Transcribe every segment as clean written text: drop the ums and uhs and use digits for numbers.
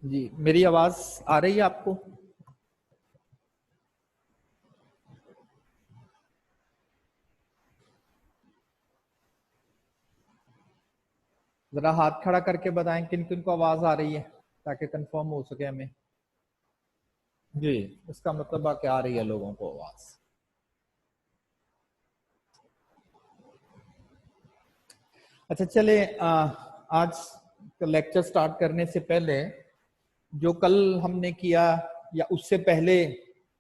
जी, मेरी आवाज आ रही है आपको? जरा हाथ खड़ा करके बताएं किन किन को आवाज आ रही है ताकि कंफर्म हो सके हमें। जी, इसका मतलब है कि आ रही है लोगों को आवाज। अच्छा चले, आज लेक्चर स्टार्ट करने से पहले जो कल हमने किया या उससे पहले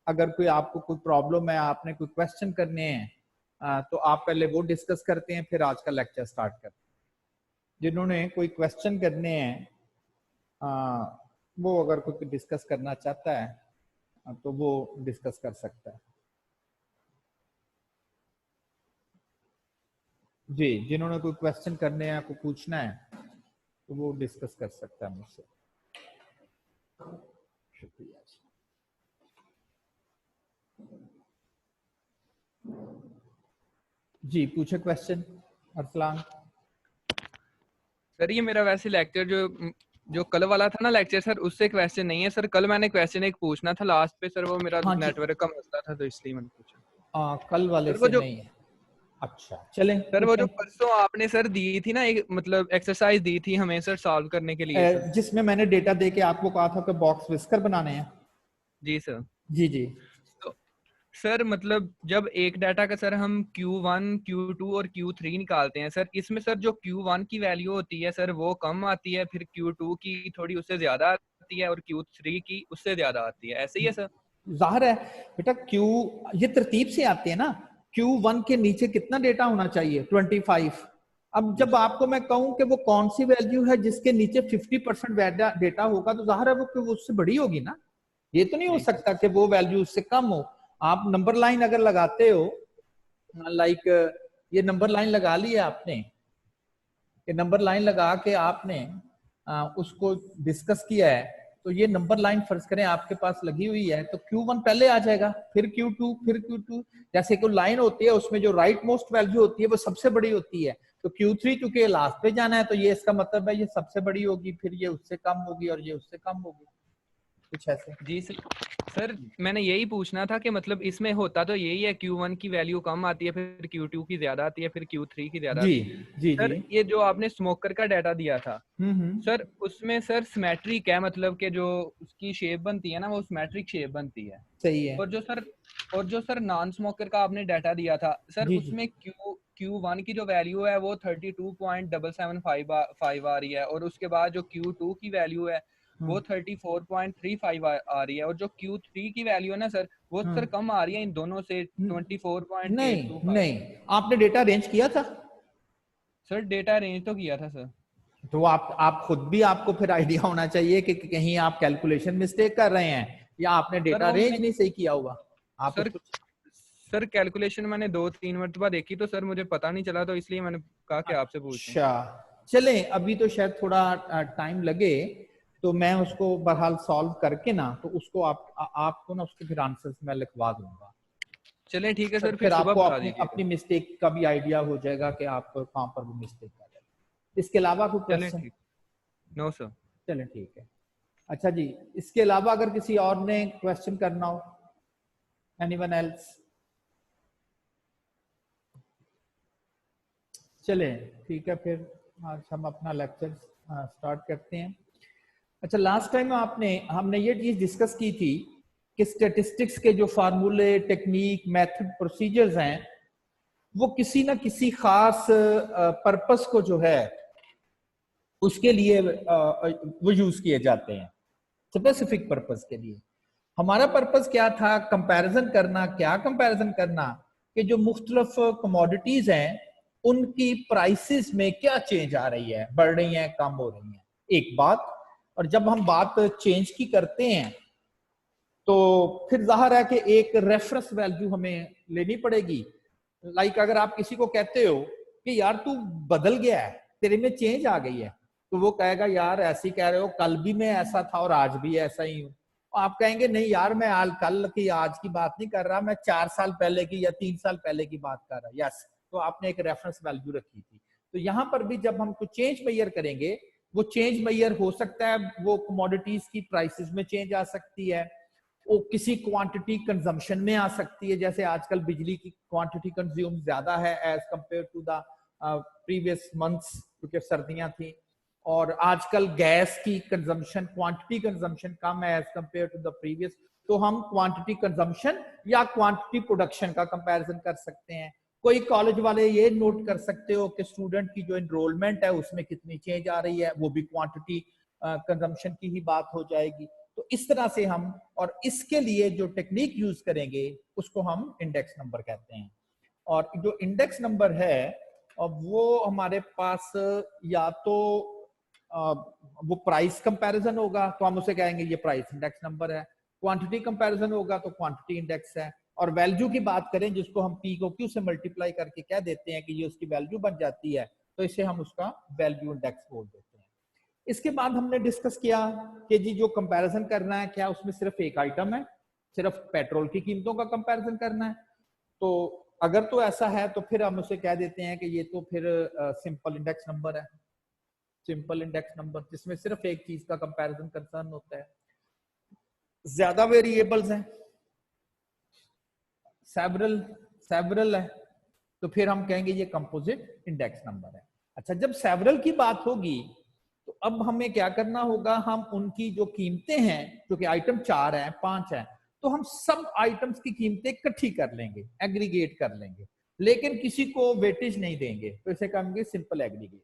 अगर कोई आपको कोई प्रॉब्लम है, आपने कोई क्वेश्चन करने हैं, तो आप पहले वो डिस्कस करते हैं, फिर आज का लेक्चर स्टार्ट करते हैं। जिन्होंने कोई क्वेश्चन करने हैं, वो अगर कोई डिस्कस करना चाहता है तो वो डिस्कस कर सकता है। जी, जिन्होंने कोई क्वेश्चन करने हैं, कोई पूछना है तो वो डिस्कस कर सकता है मुझसे। शुक्रिया जी, पूछे क्वेश्चन अरसलान। सर ये मेरा वैसे लेक्चर जो कल वाला था ना लेक्चर सर, उससे क्वेश्चन नहीं है सर। कल मैंने क्वेश्चन एक पूछना था लास्ट पे सर, वो मेरा हाँ जी, नेटवर्क का मसला था तो इसलिए मैंने पूछा। कल वाले सर वो से जो नहीं है। अच्छा चलें सर वो पूछें। जो परसों आपने सर दी थी ना, एक मतलब एक्सरसाइज दी थी हमें सर सॉल्व करने के लिए सर। जिसमें मैंने डेटा दे के आपको कहा था कि बॉक्स विस्कर बनाने हैं। जी सर। जी जी। तो सर मतलब जब एक डाटा का सर हम Q1 Q2 और Q3 निकालते हैं सर, इसमें सर जो Q1 की वैल्यू होती है सर वो कम आती है, फिर Q2 की थोड़ी उससे ज्यादा आती है और Q3 की उससे ज्यादा आती है, ऐसे ही है सर? जाहिर है बेटा, क्यू ये तरतीब से आते हैं ना। Q1 के नीचे कितना डेटा होना चाहिए? 25। अब जी जब सर। आपको मैं कहूं कि वो कौन सी वैल्यू है जिसके नीचे 50% डेटा होगा, तो जाहिर है वो उससे बड़ी होगी ना। ये तो नहीं हो जी सर। सकता कि वो वैल्यू उससे कम हो। आप नंबर लाइन अगर लगाते हो, लाइक ये नंबर लाइन लगा ली है आपने, ये नंबर लाइन लगा के आपने उसको डिस्कस किया है, तो ये नंबर लाइन फर्ज करें आपके पास लगी हुई है, तो Q1 पहले आ जाएगा, फिर Q2, फिर Q2। जैसे कोई लाइन होती है उसमें जो राइट मोस्ट वैल्यू होती है वो सबसे बड़ी होती है, तो Q3 चूंकि लास्ट पे जाना है तो ये इसका मतलब है ये सबसे बड़ी होगी, फिर ये उससे कम होगी और ये उससे कम होगी, कुछ ऐसे। जी सर। सर मैंने यही पूछना था कि मतलब इसमें होता तो यही है, Q1 की वैल्यू कम आती है, फिर Q2 की ज्यादा आती है, फिर Q3 की ज्यादा जी आती है। जी जी। सर ये जो आपने स्मोकर का डाटा दिया था हम्म। सर, उसमें सर सिमेट्रिक है, मतलब कि जो उसकी शेप बनती है ना वो सिमेट्रिक शेप बनती है। सही है। और जो सर नॉन स्मोकर का आपने डाटा दिया था सर, जी जी। उसमें Q1 की जो वैल्यू है वो 32.775 आ रही है, और उसके बाद जो Q2 की वैल्यू है वो 34.35 आ रही है, और जो Q3 की वैल्यू है ना सर वो सर कम आ रही है इन दोनों से, नहीं 24.825। नहीं, आपने डेटा अरेंज किया था? सर डेटा अरेंज तो किया था सर। तो आप खुद भी, आपको फिर आइडिया होना चाहिए कि कहीं आप कैलकुलेशन मिस्टेक कर रहे हैं या आपने सर डेटा वो अरेंज मैंने नहीं सही किया होगा। आप सर उसको। सर कैलकुलेशन मैंने 2-3 मरतबा देखी तो सर मुझे पता नहीं चला, तो इसलिए मैंने कहा कि आपसे पूछूं। अच्छा चलें, अभी तो शायद थोड़ा टाइम लगे, तो मैं उसको बहरहाल सॉल्व करके ना, तो उसको आपको ना उसके फिर आंसर्स मैं लिखवा दूंगा। चलें ठीक है फिर सर, फिर फिर सुबह आपको बता अपनी दीजिएगा। अपनी मिस्टेक का भी आइडिया हो जाएगा कि आप कहाँ पर वो मिस्टेक कर रहे हैं। इसके अलावा कोई चलें क्वेश्चन? ठीक। No sir. चलें ठीक है। अच्छा जी, इसके अलावा अगर किसी और ने क्वेश्चन करना हो, एनीवन एल्स? चलें ठीक है, फिर आज हम अपना लेक्चर स्टार्ट करते हैं। अच्छा, लास्ट टाइम आपने हमने ये चीज डिस्कस की थी कि स्टैटिस्टिक्स के जो फार्मूले, टेक्निक, मेथड, प्रोसीजर्स हैं, वो किसी ना किसी खास पर्पस को जो है उसके लिए वो यूज किए जाते हैं, स्पेसिफिक पर्पस के लिए। हमारा पर्पस क्या था? कंपैरिजन करना। क्या कंपैरिजन करना? कि जो मुख्तलिफ कमोडिटीज हैं उनकी प्राइसेस में क्या चेंज आ रही है, बढ़ रही है, कम हो रही है, एक बात। और जब हम बात चेंज की करते हैं तो फिर जाहिर है कि एक रेफरेंस वैल्यू हमें लेनी पड़ेगी। लाइक अगर आप किसी को कहते हो कि यार तू बदल गया है, तेरे में चेंज आ गई है, तो वो कहेगा यार ऐसे ही कह रहे हो, कल भी मैं ऐसा था और आज भी ऐसा ही हूँ। आप कहेंगे नहीं यार, मैं कल की आज की बात नहीं कर रहा, मैं 4 साल पहले की या 3 साल पहले की बात कर रहा। यस, तो आपने एक रेफरेंस वैल्यू रखी थी। तो यहां पर भी जब हम कुछ चेंज मेजर करेंगे वो चेंज मैयर हो सकता है, वो कमोडिटीज की प्राइसेस में चेंज आ सकती है, वो किसी क्वांटिटी कंजम्पशन में आ सकती है, जैसे आजकल बिजली की क्वांटिटी कंज्यूम ज्यादा है as compare to the previous months, क्योंकि सर्दियां थी, और आजकल गैस की कंजम्पशन, क्वांटिटी कंजम्पशन कम है as compare to the previous, तो हम क्वांटिटी कंजम्पशन या क्वांटिटी प्रोडक्शन का कंपैरिजन कर सकते हैं। कोई कॉलेज वाले ये नोट कर सकते हो कि स्टूडेंट की जो एनरोलमेंट है उसमें कितनी चेंज आ रही है, वो भी क्वांटिटी कंजम्पशन की ही बात हो जाएगी। तो इस तरह से हम, और इसके लिए जो टेक्निक यूज करेंगे उसको हम इंडेक्स नंबर कहते हैं। और जो इंडेक्स नंबर है वो हमारे पास या तो वो प्राइस कंपैरिजन होगा तो हम उसे कहेंगे ये प्राइस इंडेक्स नंबर है, क्वांटिटी कंपैरिजन होगा तो क्वांटिटी इंडेक्स है, और वैल्यू की बात करें जिसको हम पी को क्यू से मल्टीप्लाई करके कह देते हैं कि ये उसकी वैल्यू बन जाती है, तो इसे हम उसका वैल्यू इंडेक्स बोल देते हैं। इसके बाद हमने डिस्कस किया कि जी जो कंपैरिजन करना है, क्या उसमें सिर्फ एक आइटम है, सिर्फ पेट्रोल की कीमतों का कंपैरिजन करना है? तो अगर तो ऐसा है तो फिर हम उसे कह देते हैं कि ये तो फिर सिंपल इंडेक्स नंबर है, सिंपल इंडेक्स नंबर, जिसमें सिर्फ एक चीज का कंपैरिजन कंसर्न होता है। ज्यादा वेरिएबल्स हैं, सेवरल है, तो फिर हम कहेंगे ये कंपोजिट इंडेक्स नंबर है। अच्छा, जब सेवरल की बात होगी तो अब हमें क्या करना होगा, हम उनकी जो कीमतें हैं, क्योंकि आइटम 4 है 5 है, तो हम सब आइटम्स की कीमतें इकट्ठी कर लेंगे, एग्रीगेट कर लेंगे, लेकिन किसी को वेटेज नहीं देंगे, तो इसे कहेंगे सिंपल एग्रीगेट।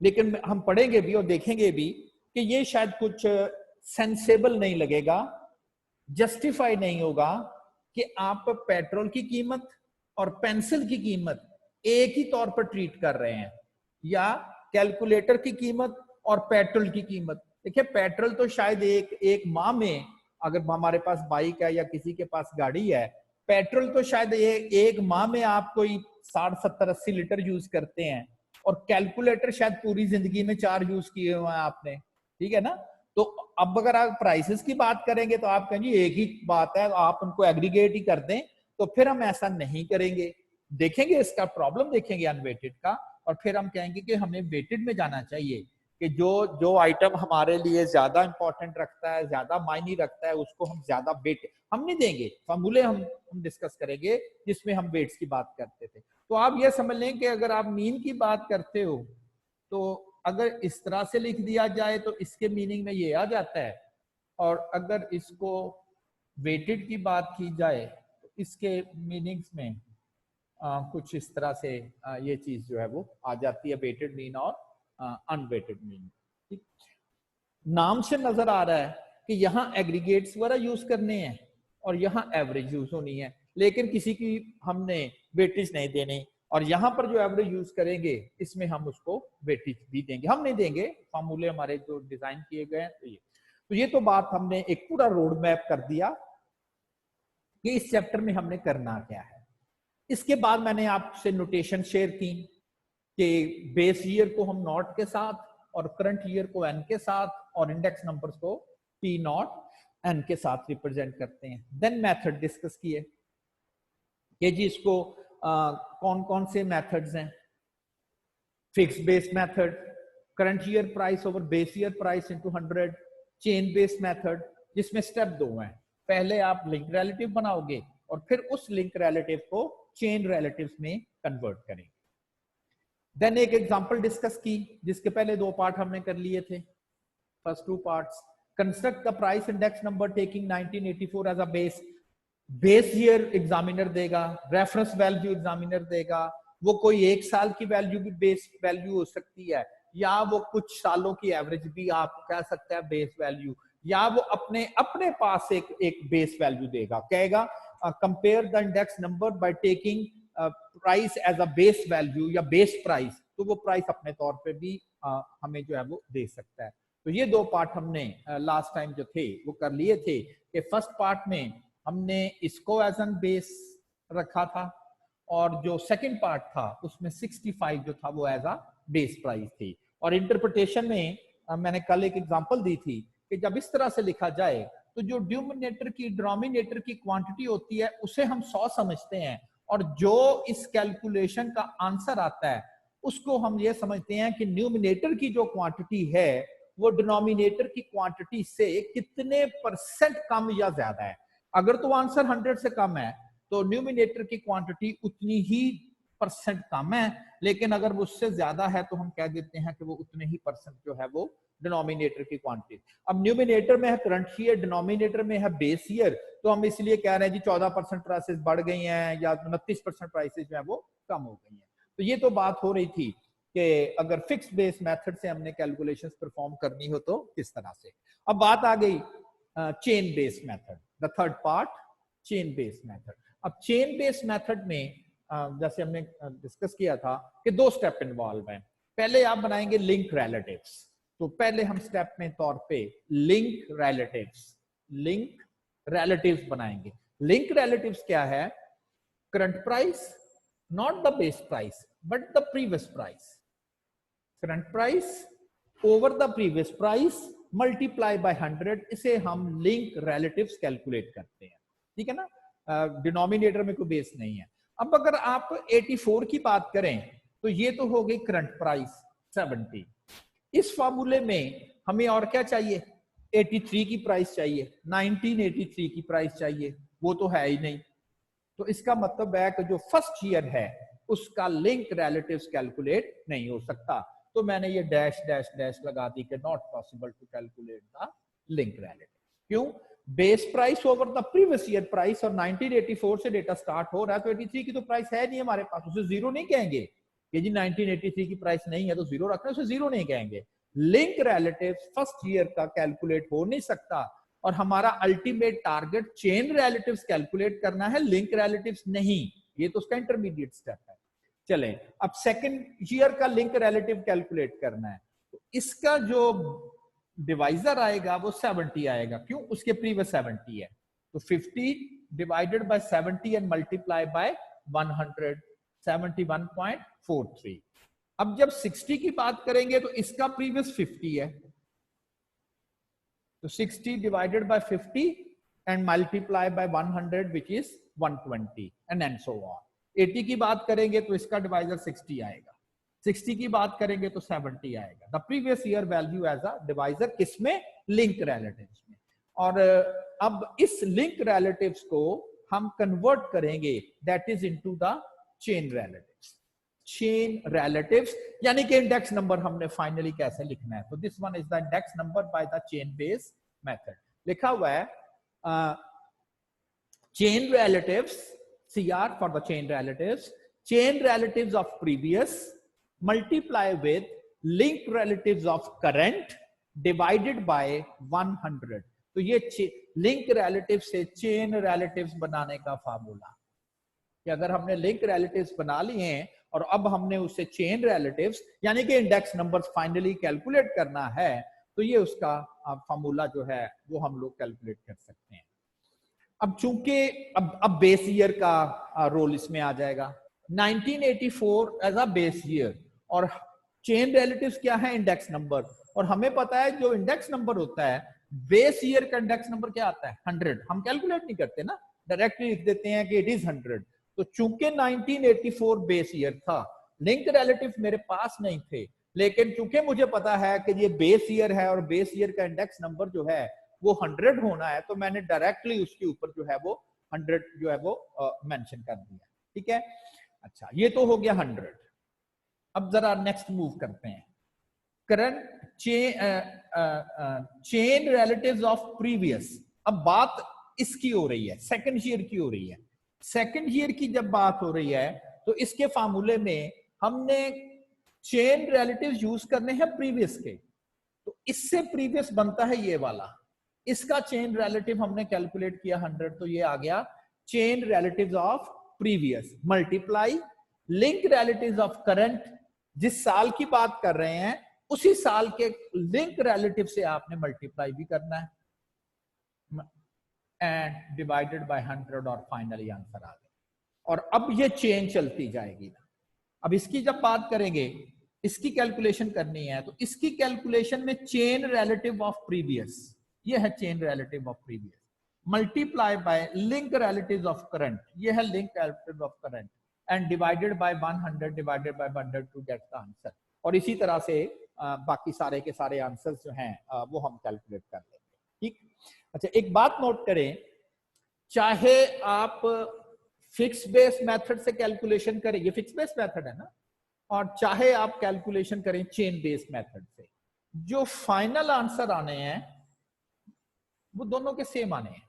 लेकिन हम पढ़ेंगे भी और देखेंगे भी कि ये शायद कुछ सेंसेबल नहीं लगेगा, जस्टिफाई नहीं होगा कि आप पेट्रोल की कीमत और पेंसिल की कीमत एक ही तौर पर ट्रीट कर रहे हैं, या कैलकुलेटर की कीमत और पेट्रोल की कीमत। देखिए, पेट्रोल तो शायद एक माह में, अगर हमारे पास बाइक है या किसी के पास गाड़ी है, पेट्रोल तो शायद एक माह में आप कोई 60 70 80 लीटर यूज करते हैं, और कैलकुलेटर शायद पूरी जिंदगी में 4 यूज किए हुए हैं आपने, ठीक है ना? तो अब अगर आप प्राइसेस की बात करेंगे तो आप कहेंगे एक ही बात है, आप उनको एग्रीगेट ही कर दें, तो फिर हम ऐसा नहीं करेंगे, देखेंगे इसका प्रॉब्लम, देखेंगे अनवेटेड का, और फिर हम कहेंगे कि हमें वेटेड में जाना चाहिए, कि जो आइटम हमारे लिए ज्यादा इंपॉर्टेंट रखता है, ज्यादा मायने रखता है, उसको हम ज्यादा वेट हम नहीं देंगे। फॉर्मूले हम डिस्कस करेंगे जिसमें हम वेट्स की बात करते थे। तो आप ये समझ लें कि अगर आप मीन की बात करते हो, तो अगर इस तरह से लिख दिया जाए तो इसके मीनिंग में ये आ जाता है, और अगर इसको वेटेड की बात की जाए तो इसके मीनिंग्स में कुछ इस तरह से ये चीज जो है वो आ जाती है, वेटेड मीन और अनवेटेड मीन। ठीक, नाम से नजर आ रहा है कि यहाँ एग्रीगेट्स वगैरह यूज करने हैं और यहाँ एवरेज यूज होनी है, लेकिन किसी की हमने वेटेज नहीं देनी, और यहाँ पर जो एवरेज यूज करेंगे इसमें हम उसको वेटेज भी देंगे, हम नहीं देंगे, फार्मूले हमारे जो डिजाइन किए गए हैं। तो ये तो बात हमने एक पूरा रोड मैप कर दिया कि इस चैप्टर में हमने करना क्या है। इसके बाद मैंने आपसे नोटेशन शेयर की कि बेस ईयर को हम नॉट के साथ, और करंट ईयर को एन के साथ, और इंडेक्स नंबर्स को पी नॉट एन के साथ रिप्रेजेंट करते हैं। देन मेथड डिस्कस किए कि जी इसको कौन कौन से मेथड्स हैं, fix base method, current year price over base year price into 100, chain base method, जिसमें स्टेप 2 हैं, पहले आप लिंक रिलेटिव बनाओगे और फिर उस लिंक रिलेटिव को चेन रिलेटिव्स में कन्वर्ट करेंगे। देन एक एग्जांपल डिस्कस की जिसके पहले 2 पार्ट हमने कर लिए थे, first 2 parts, construct the price index number taking 1984 as a base, base year examiner देगा, रेफरेंस वैल्यू एग्जामिनर देगा, वो कोई 1 साल की वैल्यू भी बेस वैल्यू हो सकती है, या वो कुछ सालों की एवरेज भी आप कह सकते हैं बेस वैल्यू, या वो अपने पास एक बेस वैल्यू देगा, कहेगा compare the index number by taking price as a base value या बेस प्राइस, तो वो प्राइस अपने तौर पे भी हमें जो है वो दे सकता है। तो ये 2 पार्ट हमने लास्ट टाइम जो थे वो कर लिए थे, कि फर्स्ट पार्ट में हमने इसको एज एन बेस रखा था, और जो सेकंड पार्ट था उसमें 65 जो था वो एज अ बेस प्राइस थी। और इंटरप्रिटेशन में मैंने कल एक एग्जांपल दी थी कि जब इस तरह से लिखा जाए तो जो डिनोमिनेटर की क्वांटिटी होती है उसे हम 100 समझते हैं, और जो इस कैलकुलेशन का आंसर आता है उसको हम ये समझते हैं कि न्यूमिनेटर की जो क्वांटिटी है वो डिनोमिनेटर की क्वांटिटी से कितने परसेंट कम या ज्यादा है। अगर तो आंसर 100 से कम है तो न्यूमिनेटर की क्वांटिटी उतनी ही परसेंट कम है, लेकिन अगर वो उससे ज्यादा है तो हम कह देते हैं कि वो उतने ही परसेंट जो है वो डिनोमिनेटर की क्वांटिटी। अब न्यूमिनेटर में है करंट ईयर, डिनोमिनेटर में है बेस ईयर, तो हम इसलिए कह रहे हैं जी 14% प्राइसेस बढ़ गई हैं या 29% प्राइसेस जो है वो कम हो गई हैं। तो ये तो बात हो रही थी कि अगर फिक्स बेस मेथड से हमने कैलकुलेशंस परफॉर्म करनी हो तो किस तरह से। अब बात आ गई chain based method, the third part chain based method. अब चेन बेस्ड मेथड में जैसे हमने डिस्कस किया था कि 2 स्टेप इन्वॉल्व हैं। पहले आप बनाएंगे लिंक रिलेटिव्स, तो पहले हम स्टेप में तौर पे लिंक रिलेटिव्स बनाएंगे। लिंक रिलेटिव्स क्या है? Current price, not the base price but the previous price, current price over the previous price multiply by 100, इसे हम लिंक रिलेटिव्स कैलकुलेट करते हैं। ठीक है ना, डिनोमिनेटर में कोई बेस नहीं है। अब अगर आप 84 की बात करें तो ये तो हो गई करंट प्राइस 70। इस फॉर्मूले में हमें और क्या चाहिए? 83 की प्राइस चाहिए, 1983 की प्राइस चाहिए, वो तो है ही नहीं। तो इसका मतलब है कि जो फर्स्ट ईयर है उसका लिंक रिलेटिव्स कैलकुलेट नहीं हो सकता। तो मैंने ये डैश डैश डैश लगा दी कि not possible to calculate the link relative. क्यों? Base price over the previous year price, और 1984 से डेटा स्टार्ट हो रहा है तो 83 की तो प्राइस है नहीं हमारे पास, उसे जीरो नहीं कहेंगे कि जी 1983 की प्राइस नहीं है तो जीरो रखना, उसे जीरो नहीं कहेंगे। लिंक रिलेटिव फर्स्ट ईयर का कैलकुलेट हो नहीं सकता, और हमारा ultimate target chain relatives calculate करना है, लिंक रिलेटिव्स नहीं। ये तो उसका इंटरमीडिएट स्टेप है। चलें, अब सेकंड ईयर का लिंक रिलेटिव कैलकुलेट करना है, तो इसका जो डिवाइजर आएगा वो 70 आएगा। क्यों? उसके प्रीवियस 70 है, तो 50 divided by 70 and multiply by 100, 71.43। अब जब 60 की बात करेंगे तो इसका प्रीवियस 50 है, तो 60 divided by 50 and multiply by 100 which is 120 and so on. 80 की बात करेंगे तो इसका डिवाइजर 60 आएगा, 60 की बात करेंगे तो 70 आएगा। The previous year value as a divisor, किसमें? लिंक रिलेटिव्स में। और अब इस लिंक रिलेटिव्स को हम कन्वर्ट करेंगे that is into the chain relatives. Chain relatives यानी कि इंडेक्स नंबर हमने फाइनली कैसे लिखना है, तो this one is the index number by the chain based method. लिखा हुआ है chain relatives, CR for the chain relatives of previous multiply with linked relatives of current divided by 100। तो ये लिंक रिलेटिव से चेन रिलेटिव्स बनाने का formula कि अगर हमने लिंक रिलेटिव्स बना लिए हैं और अब हमने उसे चेन रिलेटिव्स यानी कि इंडेक्स नंबर्स फाइनली कैलकुलेट करना है, तो ये उसका फार्मूला जो है वो हम लोग कैलकुलेट कर सकते हैं। अब चूंकि अब बेस ईयर का रोल इसमें आ जाएगा, 1984 एज अ बेस ईयर, और चेन रिलेटिव्स क्या है? Index number. और हमें पता है जो इंडेक्स नंबर होता है, बेस ईयर का इंडेक्स नंबर क्या आता है? 100। हम कैलकुलेट नहीं करते ना, डायरेक्टली लिख देते हैं कि इट इज 100। तो चूंकि 1984 बेस ईयर था, लिंक रिलेटिव मेरे पास नहीं थे, लेकिन चूंकि मुझे पता है कि ये बेस ईयर है और बेस ईयर का इंडेक्स नंबर जो है वो 100 होना है, तो मैंने डायरेक्टली उसके ऊपर जो है वो 100 जो है वो मेंशन कर दिया। ठीक है, अच्छा, ये तो हो गया 100। अब जरा नेक्स्ट मूव करते हैं। Current chain relatives of previous. अब बात इसकी हो रही है, सेकंड ईयर की हो रही है। सेकंड ईयर की जब बात हो रही है तो इसके फार्मूले में हमने चेन रिलेटिव्स यूज करने हैं प्रीवियस के, तो इससे प्रीवियस बनता है ये वाला, इसका चेन रिलेटिव हमने कैलकुलेट किया 100, तो ये आ गया chain relatives of previous multiply link relatives of current, जिस साल की बात कर रहे हैं उसी साल के लिंक रिलेटिव से आपने मल्टीप्लाई भी करना है एंड डिवाइडेड बाय 100, और फाइनली आंसर आ गया। और अब ये चेन चलती जाएगी ना। अब इसकी जब बात करेंगे, इसकी कैलकुलेशन करनी है, तो इसकी कैलकुलेशन में चेन रिलेटिव ऑफ प्रीवियस, ये है chain relative of previous, multiply by link relatives of current, ये है link relative of current, and divided by 100 divided by 100 to get the answer. और इसी तरह से बाकी सारे के सारे आंसर्स जो हैं वो हम कैलकुलेट कर लेंगे। ठीक। अच्छा, एक बात नोट करें, चाहे आप फिक्स बेस मेथड से कैलकुलेशन करें, ये फिक्स बेस मेथड है ना, और चाहे आप कैलकुलेशन करें चेन बेस मेथड से, जो फाइनल आंसर आने हैं वो दोनों के सेम आने हैं।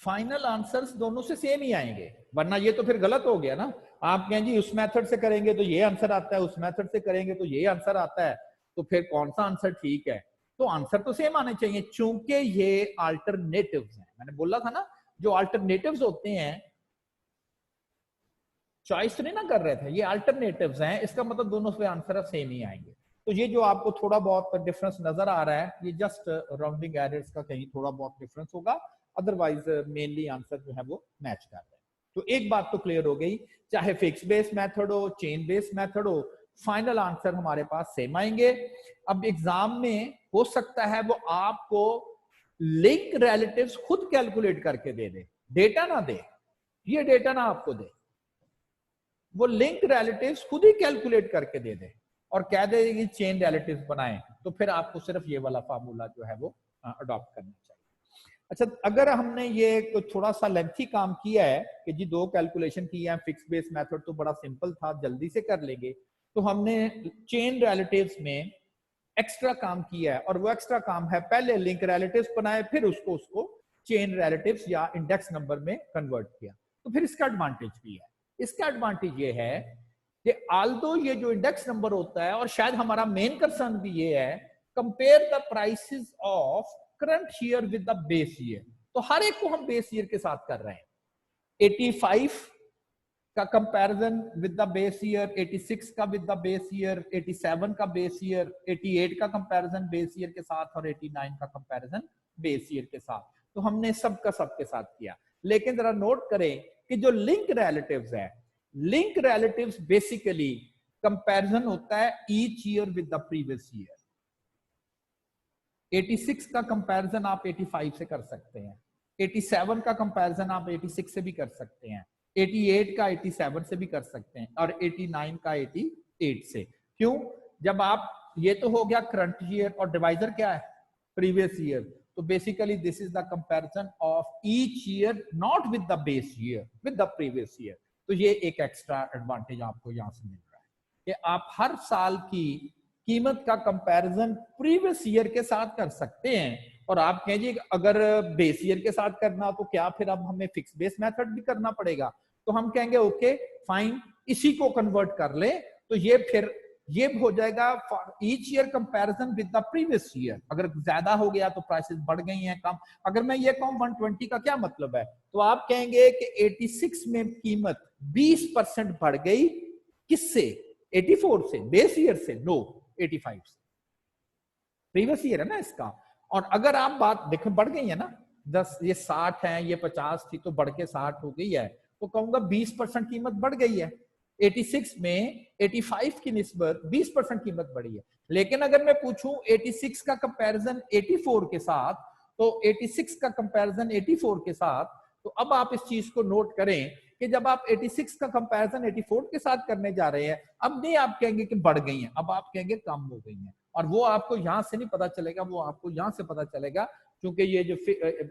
फाइनल आंसर्स दोनों से सेम ही आएंगे, वरना ये तो फिर गलत हो गया ना। आप कहें जी उस मेथड से करेंगे तो ये आंसर आता है, उस मेथड से करेंगे तो ये आंसर आता है, तो फिर कौन सा आंसर ठीक है? तो आंसर तो सेम आने चाहिए, चूंकि ये अल्टरनेटिव्स हैं। मैंने बोला था ना, जो अल्टरनेटिव्स होते हैं, चॉइस तो नहीं ना कर रहे थे, ये अल्टरनेटिव्स हैं, इसका मतलब दोनों से आंसर सेम ही आएंगे। तो ये जो आपको थोड़ा बहुत डिफरेंस नजर आ रहा है, ये जस्ट राउंडिंग एरर्स का कहीं थोड़ा बहुत डिफरेंस होगा, अदरवाइज मेनली आंसर जो है वो मैच कर रहे हैं। तो एक बात तो क्लियर हो गई, चाहे फिक्स बेस मेथड हो, चेन बेस मेथड हो, फाइनल आंसर हमारे पास सेम आएंगे। अब एग्जाम में हो सकता है वो आपको लिंक रिलेटिव्स खुद कैलकुलेट करके दे दे, डेटा ना दे, ये डेटा ना आपको दे, वो लिंक रिलेटिव्स खुद ही कैलकुलेट करके दे दे और कह दे कि चेन रिलेटिव्स बनाएं, तो फिर आपको सिर्फ ये वाला फार्मूला जो है वो अडॉप्ट करना चाहिए। अच्छा, अगर हमने ये थोड़ा सा लेंथी काम किया है कि जी 2 कैलकुलेशन किया है, फिक्स बेस मेथड तो बड़ा सिंपल था, जल्दी से कर लेंगे, तो हमने चेन रिलेटिव्स में एक्स्ट्रा काम किया है, और वो एक्स्ट्रा काम है पहले लिंक रिलेटिव्स बनाए, फिर उसको चेन रिलेटिव्स या इंडेक्स नंबर में कन्वर्ट किया। तो फिर इसका एडवांटेज भी है। इसका एडवांटेज ये है कि आल्दो ये जो इंडेक्स नंबर होता है, और शायद हमारा मेन कंसर्न भी ये है, compare the prices of current year with the base year. तो हर एक को हम बेस ईयर के साथ कर रहे हैं। 85 का comparison with the base year, 86 का विद द बेस ईयर, 87 का बेस ईयर, 88 का कंपैरिजन बेस ईयर के साथ, और 89 का कंपैरिजन बेस ईयर के साथ। तो हमने सबका सबके साथ किया। लेकिन जरा नोट करें कि जो लिंक रिलेटिव्स है, लिंक रिलेटिव्स बेसिकली कंपैरिजन होता है each year with the previous year. 86 का कंपैरिजन आप 85 से कर सकते हैं, 87 का कंपैरिजन आप 86 से भी कर सकते हैं, 88 का 87 से भी कर सकते हैं, और 89 का 88 से। क्यों? जब आप, ये तो हो गया करंट ईयर, और डिवाइजर क्या है? Previous year. तो basically this is the comparison of each year not with the base year, with the previous year. तो ये एक एक्स्ट्रा एडवांटेज आपको यहां से मिल रहा है कि आप हर साल की कीमत का कंपैरिजन प्रीवियस ईयर के साथ कर सकते हैं। और आप कहेंगे अगर बेस ईयर के साथ करना तो क्या फिर अब हमें फिक्स बेस मेथड भी करना पड़ेगा? तो हम कहेंगे ओके फाइन, इसी को कन्वर्ट कर ले, तो ये फिर ये हो जाएगा each year comparison with the previous year. अगर ज्यादा हो गया तो प्राइसेस बढ़ गई हैं, कम। अगर मैं ये कहूं 120 का क्या मतलब है, तो आप कहेंगे कि 86 में कीमत 20% बढ़ गई, किससे? 84 से, बेस ईयर से? नो, 85 से, प्रीवियस ईयर है ना इसका। और अगर आप बात देखें, बढ़ गई है ना, 10, ये 60 है, ये 50 थी तो बढ़ के 60 हो गई है, तो कहूंगा 20% कीमत बढ़ गई है। 86 में 85 की निस्बत 20% कीमत बढ़ी है। लेकिन अगर मैं पूछूं 86 का कंपैरिजन 84 के साथ, तो 86 का कंपैरिजन 84 के साथ, तो अब आप इस चीज को नोट करें कि जब आप 86 का कंपैरिजन 84 के साथ करने जा रहे हैं, अब नहीं आप कहेंगे कि बढ़ गई हैं, अब आप कहेंगे कम हो गई हैं। और वो आपको यहां से नहीं पता चलेगा, वो आपको यहां से पता चलेगा, क्योंकि ये जो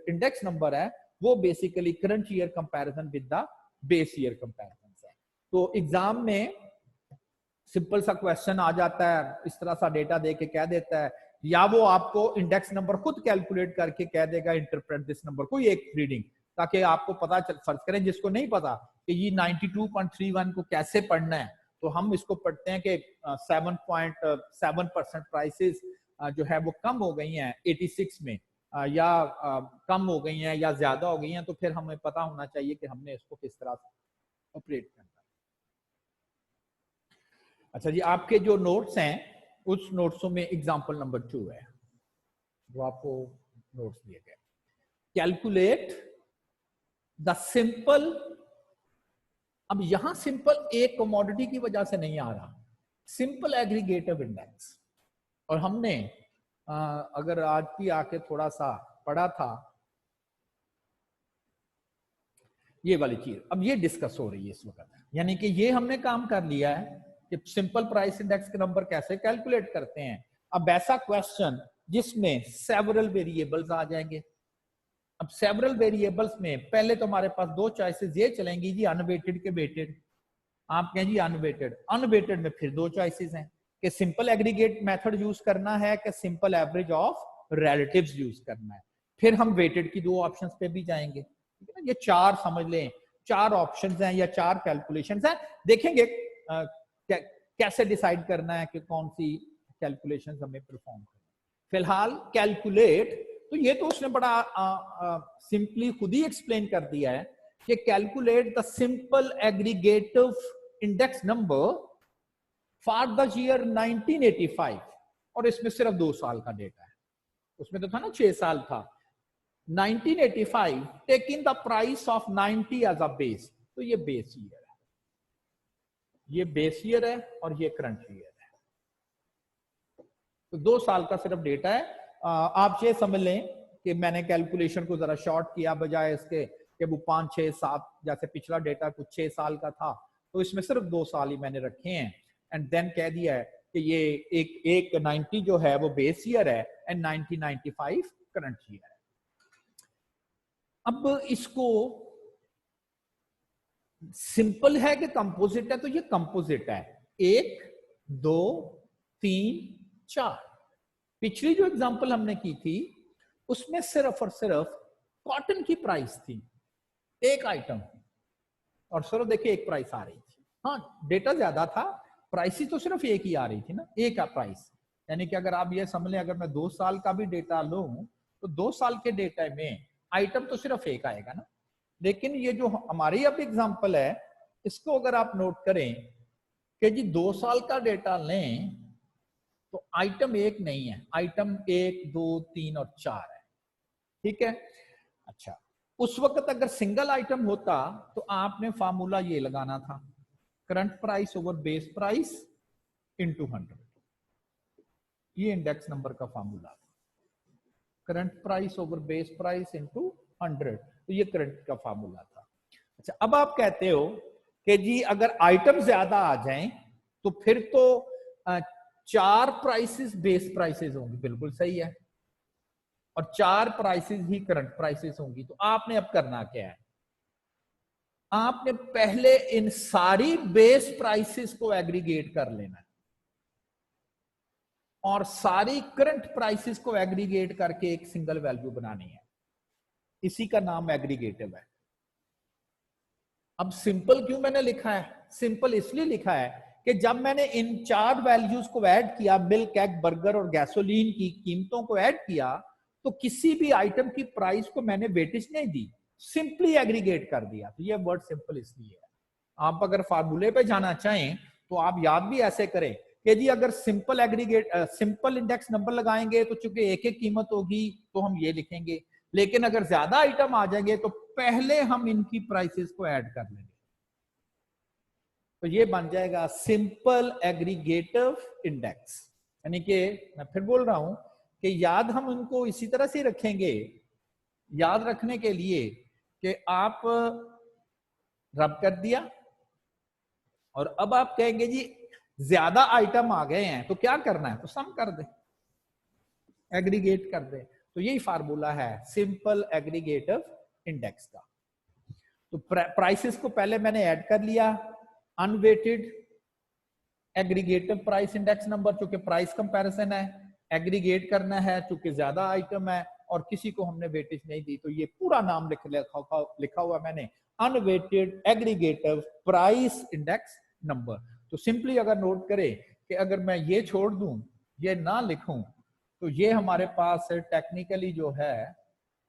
इंडेक्स नंबर है वो basically current year comparison with the base year comparison है। तो एग्जाम में सिंपल सा क्वेश्चन आ जाता है, इस तरह सा डेटा दे के कह देता है, या वो आपको इंडेक्स नंबर खुद कैलकुलेट करके कह देगा इंटरप्रेट दिस नंबर, कोई एक रीडिंग, ताकि आपको पता चल। फर्ज करें जिसको नहीं पता कि ये 92.31 को कैसे पढ़ना है, तो हम इसको पढ़ते हैं कि 7.7% प्राइसेस जो है वो कम हो गई हैं 86 में, या कम हो गई हैं या ज्यादा हो गई हैं, तो फिर हमें पता होना चाहिए कि हमने इसको किस तरह से ऑपरेट करना है। अच्छा जी, आपके जो नोट्स हैं उस नोट्सों में एग्जांपल नंबर 2 है, जो आपको नोट्स दिए गए। कैलकुलेट द सिंपल, अब यहां सिंपल एक कमोडिटी की वजह से नहीं आ रहा, सिंपल एग्रीगेटिव इंडेक्स। और हमने अगर आज भी आके थोड़ा सा पढ़ा था, ये वाली चीज अब ये डिस्कस हो रही है इस वक्त, यानी कि ये हमने काम कर लिया है कि सिंपल प्राइस इंडेक्स के नंबर कैसे कैलकुलेट करते हैं। अब ऐसा क्वेश्चन जिसमें सेवरल वेरिएबल्स आ जाएंगे। अब सेवरल वेरिएबल्स में पहले तो हमारे पास दो चॉइसेस ये चलेंगी जी, अनवेटेड के वेटेड। आप कहें जी अनवेटेड, अनवेटेड में फिर दो चॉइसेस हैं कि सिंपल एग्रीगेट मेथड यूज करना है कि simple average of relatives use करना है। फिर हम वेटेड की दो ऑप्शंस पे भी जाएंगे, ठीक है ना। ये चार समझ लें, चार ऑप्शंस हैं या चार कैलकुलेशंस हैं। देखेंगे कैसे डिसाइड करना है कि कौन सी कैलकुलेशंस हमें परफॉर्म करना है। फिलहाल कैलकुलेट, तो ये तो उसने बड़ा सिंपली खुद ही एक्सप्लेन कर दिया है कि calculate the simple aggregative index number for the year 1985, और इसमें सिर्फ 2 साल का डेटा है, उसमें तो था ना 6 साल था। 1985 taking the price of 90 as a base, तो ये बेस ईयर है, ये बेस ईयर है और ये करंट ईयर है। तो 2 साल का सिर्फ डेटा है। आप ये समझ लें कि मैंने कैलकुलेशन को जरा शॉर्ट किया, बजाय इसके कि वो 5, 6, 7 जैसे पिछला डेटा कुछ 6 साल का था, तो इसमें सिर्फ 2 साल ही मैंने रखे हैं। एंड देन कह दिया है कि ये एक 90 जो है वो बेस ईयर है एंड 1995 करंट ईयर है। अब इसको सिंपल है कि कंपोजिट है, तो ये कंपोजिट है। 1, 2, 3, 4। पिछली जो एग्जांपल हमने की थी उसमें सिर्फ और सिर्फ कॉटन की प्राइस थी, एक आइटम, और सिर्फ देखिए एक प्राइस आ रही थी। हाँ डेटा ज्यादा था, प्राइस तो सिर्फ एक ही आ रही थी ना, एक प्राइस। यानी कि अगर आप ये समझ लें, अगर मैं 2 साल का भी डेटा लूं तो 2 साल के डेटा में आइटम तो सिर्फ एक आएगा ना। लेकिन ये जो हमारी अब एग्जांपल है, इसको अगर आप नोट करें कि जी 2 साल का डेटा लें तो आइटम एक नहीं है, आइटम 1, 2, 3 और 4 है, ठीक है। अच्छा, उस वक्त अगर सिंगल आइटम होता तो आपने फार्मूला ये लगाना था, current price over base price into 100। ये इंडेक्स नंबर का फार्मूला था, current price over base price into 100, तो ये करंट का फार्मूला था। अच्छा, अब आप कहते हो कि जी अगर आइटम ज्यादा आ जाएं तो फिर तो 4 प्राइसेस बेस प्राइसेस होंगी, बिल्कुल सही है, और 4 प्राइसेस ही करंट प्राइसेस होंगी। तो आपने अब करना क्या है, आपने पहले इन सारी बेस प्राइसेस को एग्रीगेट कर लेना है और सारी करंट प्राइसेस को एग्रीगेट करके एक सिंगल वैल्यू बनानी है। इसी का नाम एग्रीगेटिव है। अब सिंपल क्यों मैंने लिखा है, सिंपल इसलिए लिखा है कि जब मैंने इन 4 वैल्यूज को ऐड किया, मिल्क, एग, बर्गर और गैसोलीन की कीमतों को ऐड किया, तो किसी भी आइटम की प्राइस को मैंने वेटेज नहीं दी, सिंपली एग्रीगेट कर दिया। तो ये वर्ड सिंपल इसलिए है। आप अगर फार्मूले पे जाना चाहें तो आप याद भी ऐसे करें कि जी अगर simple aggregate simple index number लगाएंगे तो चूंकि एक एक कीमत होगी तो हम ये लिखेंगे, लेकिन अगर ज्यादा आइटम आ जाएंगे तो पहले हम इनकी प्राइसेस को ऐड कर लेंगे, तो ये बन जाएगा सिंपल एग्रीगेटिव इंडेक्स। यानी कि मैं फिर बोल रहा हूं कि याद हम उनको इसी तरह से रखेंगे, याद रखने के लिए कि आप रब कर दिया और अब आप कहेंगे जी ज्यादा आइटम आ गए हैं तो क्या करना है, तो सम कर दे, एग्रीगेट कर दे। तो यही फार्मूला है सिंपल एग्रीगेटिव इंडेक्स का। तो प्राइसेस को पहले मैंने ऐड कर लिया, unweighted aggregative price index number, चूंकि प्राइस कंपैरिजन है, एग्रीगेट करना है चूंकि ज्यादा आइटम है और किसी को हमने वेटेज नहीं दी, तो ये पूरा नाम लिखा हुआ मैंने, unweighted aggregative price index number. तो सिंपली अगर नोट करें कि अगर मैं ये छोड़ दूं, ये ना लिखूं, तो ये हमारे पास टेक्निकली जो है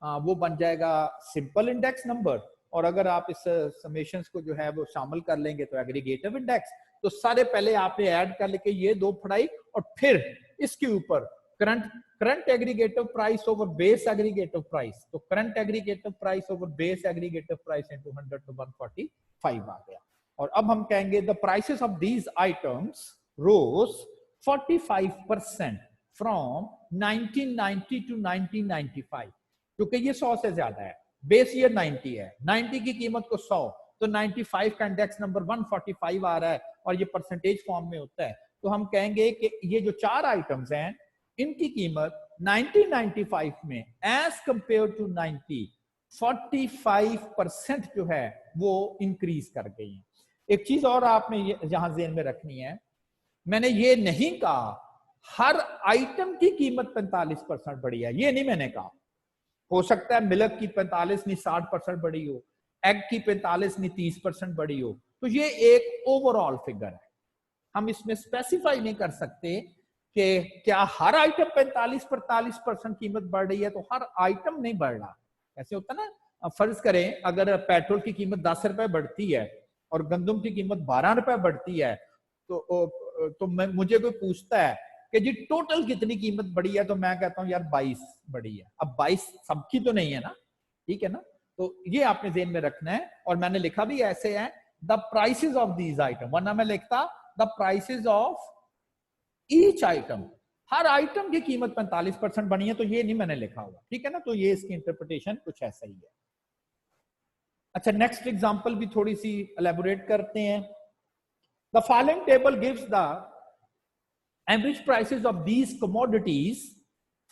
वो बन जाएगा सिंपल इंडेक्स नंबर, और अगर आप इस समेशंस को जो है वो शामिल कर लेंगे तो एग्रीगेटिव इंडेक्स। तो सारे पहले आपने ऐड कर लेके ये 2 पढ़ाई और फिर इसके ऊपर current aggregative price over base aggregative price, तो current aggregative price over base aggregative price into 100 तो 145 आ गया। और अब हम कहेंगे the prices of these items rose 45% from 1990 to 1995, क्योंकि ये 100 से ज्यादा है, बेस ईयर 90 है, 90 की कीमत को 100, तो 95 का इंडेक्स नंबर 145 आ रहा है और ये परसेंटेज फॉर्म में होता है। तो हम कहेंगे कि ये जो 4 आइटम्स हैं इनकी कीमत 1995 में एज कंपेयर टू 90 45% जो है वो इंक्रीज कर गई है। एक चीज और आपने यहां ज़हन में रखनी है, मैंने ये नहीं कहा हर आइटम की कीमत 45% बढ़ी है, ये नहीं मैंने कहा। हो सकता है मिल्क की 45 नहीं 60% बढ़ी हो, एग की 45 नहीं 30% बढ़ी हो, तो ये एक ओवरऑल फिगर है। हम इसमें स्पेसिफाई नहीं कर सकते कि क्या हर आइटम 45-45% कीमत बढ़ रही है, तो हर आइटम नहीं बढ़ रहा। ऐसे होता ना, फर्ज करें अगर पेट्रोल की कीमत 10 रुपए बढ़ती है और गंदम की कीमत 12 रुपए बढ़ती है, तो मुझे कोई पूछता है कि जी टोटल कितनी कीमत बढ़ी है, तो मैं कहता हूं यार 22 बढ़ी है। अब 22 सबकी तो नहीं है ना, ठीक है ना, तो ये आपने ज़हन में रखना है। और मैंने लिखा भी ऐसे है, the prices of these item, वरना मैं लिखता the prices of each item, her item की कीमत 45% बनी है, तो ये नहीं मैंने लिखा हुआ, ठीक है ना। तो ये इसकी इंटरप्रिटेशन कुछ ऐसा ही है। अच्छा, नेक्स्ट एग्जांपल भी थोड़ी सी एलैबोरेट करते हैं। The following table gives the average prices of these commodities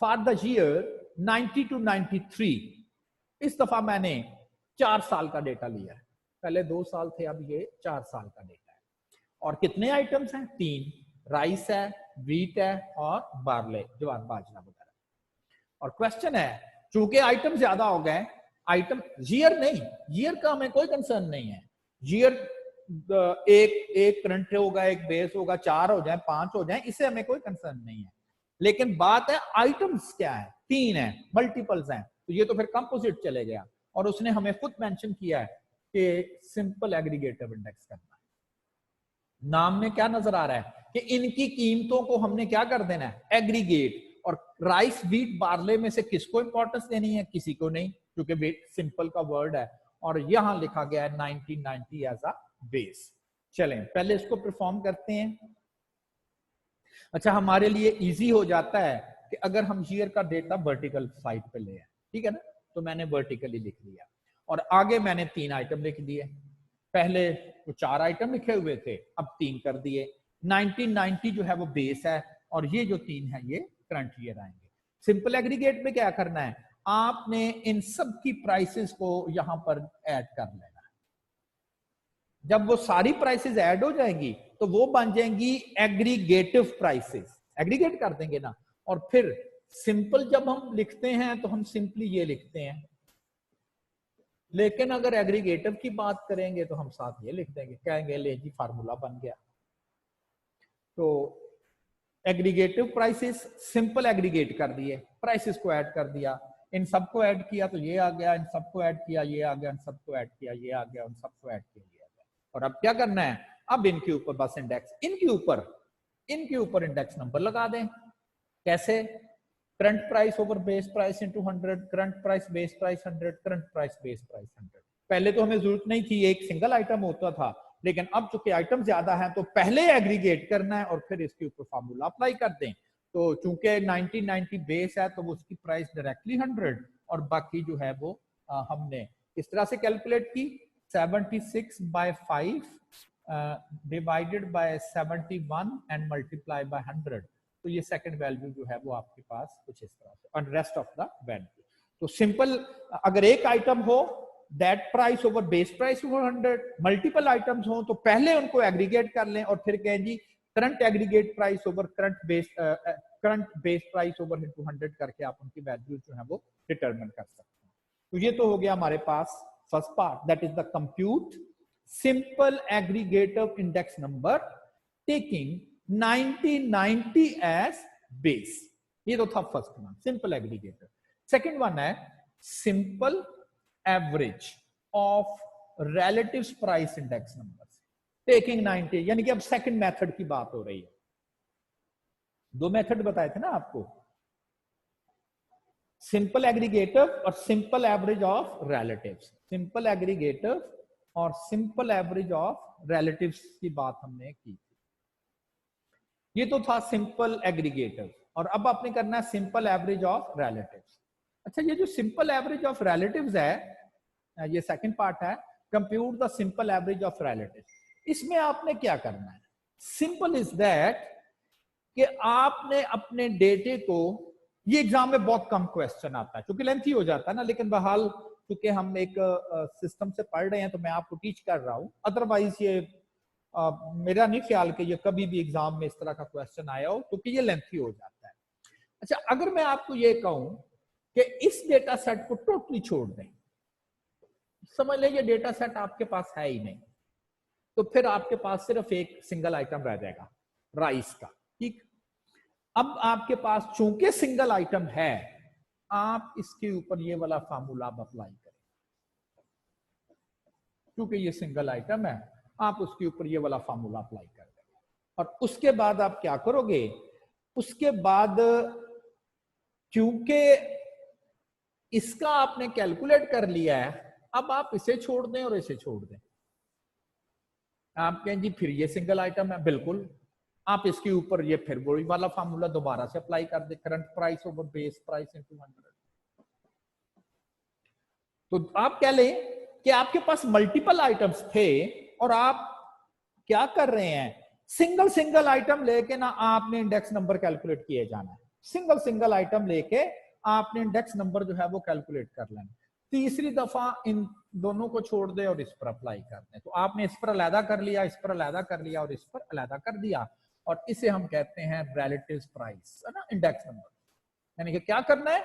for the year 90 to 93। इस दफा मैंने 4 साल का डेटा लिया है, पहले 2 साल थे, अब ये 4 साल का डेटा है। और कितने आइटम्स हैं? 3, राइस है, व्हीट है और बार्ले, ज्वार बाजरा वगैरह। और क्वेश्चन है, चूंकि आइटम ज्यादा हो गए, आइटम ईयर नहीं, ईयर का हमें कोई कंसर्न नहीं है। ईयर एक करंट होगा, एक बेस होगा, 4 हो जाए 5 हो जाए, इससे हमें कोई कंसर्न नहीं है। लेकिन बात है आइटम्स क्या है, 3 है, मल्टीपल्स हैं, तो ये तो फिर कंपोजिट चले गया। और उसने हमें खुद मेंशन किया है कि सिंपल एग्रीगेटिव इंडेक्स करना है। नाम में क्या नजर आ रहा है कि इनकी कीमतों को हमने क्या कर देना है, एग्रीगेट। और राइस, व्हीट, बार्ले में से किसको इंपॉर्टेंस देनी है? किसी को नहीं, क्योंकि सिंपल का वर्ड है। और यहां लिखा गया है 1990 एज अ बेस। चलें पहले इसको परफॉर्म करते हैं। अच्छा, हमारे लिए इजी हो जाता है कि अगर हम ईयर का डेटा वर्टिकल साइड पे ले आए, ठीक है ना, तो मैंने वर्टिकली लिख लिया और आगे मैंने 3 आइटम लिख दिए। पहले तो 4 आइटम लिखे हुए थे, अब 3 कर दिए। 1990 जो है वो बेस है और ये जो 3 है ये करंट ईयर आएंगे। सिंपल एग्रीगेट में क्या करना है, आपने इन सब की प्राइसेस को यहां पर ऐड कर लेना है। जब वो सारी प्राइसेस ऐड हो जाएंगी तो वो बन जाएंगी एग्रीगेटिव प्राइसेस, एग्रीगेट कर देंगे ना। और फिर सिंपल जब हम लिखते हैं तो हम सिंपली ये लिखते हैं, लेकिन अगर एग्रीगेटिव की बात करेंगे तो हम साथ ये लिख देंगे, कहेंगे ले जी फार्मूला बन गया। तो एग्रीगेटिव प्राइसेस, सिंपल एग्रीगेट कर दिए, प्राइसेस को ऐड कर दिया, इन सबको ऐड किया तो ये आ गया, इन सबको ऐड किया ये आ गया, इन सबको ऐड किया ये आ गया, इन सबको ऐड किया ये आ गया। और अब क्या करना है, अब इनके ऊपर बस इंडेक्स, इनके ऊपर इंडेक्स नंबर लगा दें। कैसे? Current price over base price into 100, current price base price 100, current price base price 100। पहले तो हमें जरूरत नहीं थी, एक सिंगल आइटम होता था, लेकिन अब चूंकि आइटम ज्यादा है तो पहले एग्रीगेट करना है और फिर इसके ऊपर फार्मूला अप्लाई कर दें। तो चूंकि 1990 बेस है तो उसकी प्राइस डायरेक्टली 100 और बाकी जो है वो हमने इस तरह से कैलकुलेट की, 76/5 divided by 71 and multiply by 100। तो ये सेकंड वैल्यू जो है वो आपके पास कुछ इस तरह से, और रेस्ट ऑफ द वैल्यू। तो सिंपल, अगर एक आइटम हो that price over base price over 100, multiple items हो तो पहले उनको एग्रीगेट कर लें और फिर कहें जी current aggregate price over current base price over into 100 करके आप उनकी वैल्यू जो है वो डिटरमिन कर सकते हैं। तो ये तो हो गया हमारे पास first part, that is the compute simple aggregative index number taking 1990 as base. ये तो था first one, simple aggregator. Second one है simple average of relative price index number taking 90, यानी कि अब सेकंड मेथड की बात हो रही है। 2 मेथड बताए थे ना आपको, सिंपल एग्रीगेटिव और simple average of relatives. Simple aggregative और सिंपल एवरेज ऑफ रिलेटिव्स की बात हमने की थी। ये तो था सिंपल एग्रीगेटिव, और अब आपने करना है सिंपल एवरेज ऑफ रिलेटिव्स। अच्छा, ये जो सिंपल एवरेज ऑफ रिलेटिव्स है ये सेकंड पार्ट है, compute the simple average of relative. इसमें आपने क्या करना है, सिंपल इज दैट कि आपने अपने डेटे को, ये एग्जाम में बहुत कम क्वेश्चन आता है क्योंकि लेंथी हो जाता है ना, लेकिन बहरहाल क्योंकि हम एक सिस्टम से पढ़ रहे हैं तो मैं आपको टीच कर रहा हूं, अदरवाइज ये मेरा नहीं ख्याल कि ये कभी भी एग्जाम में इस तरह का क्वेश्चन आया हो क्योंकि ये लेंथी हो जाता है। अच्छा, अगर मैं आपको ये कहूं कि इस डेटा सेट को टोटली छोड़ दें, समझ लें ये डेटा सेट आपके पास है ही नहीं, तो फिर आपके पास सिर्फ एक सिंगल आइटम रह जाएगा राइस का। ठीक, अब आपके पास चूंकि सिंगल आइटम है, आप इसके ऊपर ये वाला फार्मूला अप्लाई करें, क्योंकि ये सिंगल आइटम है, आप उसके ऊपर ये वाला फार्मूला अप्लाई कर देंगे। और उसके बाद आप क्या करोगे, उसके बाद क्योंकि इसका आपने कैलकुलेट कर लिया है, अब आप इसे छोड़ दें और इसे छोड़ दें। आप कहें जी फिर ये सिंगल आइटम है, बिल्कुल आप इसके ऊपर ये फिर वही वाला फार्मूला दोबारा से अप्लाई कर दे, current price over base price into 100। तो आप कह लें कि आपके पास मल्टीपल आइटम्स थे और आप क्या कर रहे हैं, सिंगल सिंगल आइटम लेके ना आपने इंडेक्स नंबर कैलकुलेट किए जाना है, सिंगल सिंगल आइटम लेके आपने इंडेक्स नंबर जो है वो कैलकुलेट कर लेना। तीसरी दफा इन दोनों को छोड़ दे और इस पर अप्लाई कर दे, तो आपने इस पर अलहदा कर लिया, इस पर अलहदा कर लिया और इस पर अलहदा कर दिया, और इसे हम कहते हैं रिलेटिव प्राइस, है ना, इंडेक्स नंबर। यानी कि क्या करना है,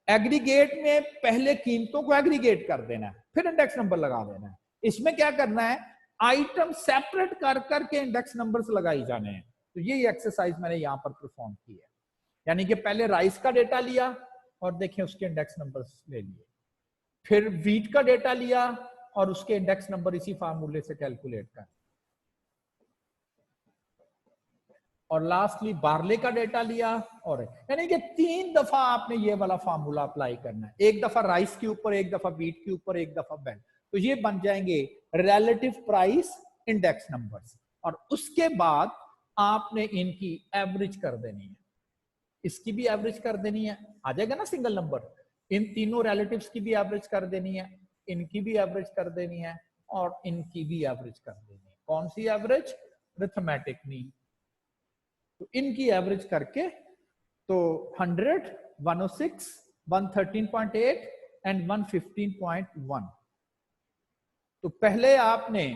एग्रीगेट में पहले कीमतों को एग्रीगेट कर देना है, फिर इंडेक्स नंबर लगा देना है। इसमें क्या करना है, आइटम सेपरेट कर करके इंडेक्स नंबर्स लगाई जाने हैं। तो ये एक्सरसाइज मैंने यहां पर परफॉर्म की है, यानी कि पहले राइस का डेटा लिया और देखें उसके इंडेक्स नंबर्स ले लिए, फिर वीट का डेटा लिया और उसके इंडेक्स नंबर इसी फार्मूले से कैलकुलेट कर, और लास्टली बार्ले का डेटा लिया, और यानी कि 3 दफा आपने ये वाला फार्मूला अप्लाई करना है, एक दफा राइस के ऊपर, एक दफा वीट के ऊपर, एक दफा बेल। तो ये बन जाएंगे रिलेटिव प्राइस इंडेक्स नंबर्स, और उसके बाद आपने इनकी एवरेज कर देनी है, इसकी भी एवरेज कर देनी है, आ जाएगा ना सिंगल नंबर, इन तीनों रिलेटिव्स की भी एवरेज कर देनी है, इनकी भी एवरेज कर देनी है और इनकी भी एवरेज कर देनी है। कौन सी एवरेज, अरिथमेटिक मीन। तो इनकी एवरेज करके तो 100, 106, 113.8 एंड 115.1। तो पहले आपने,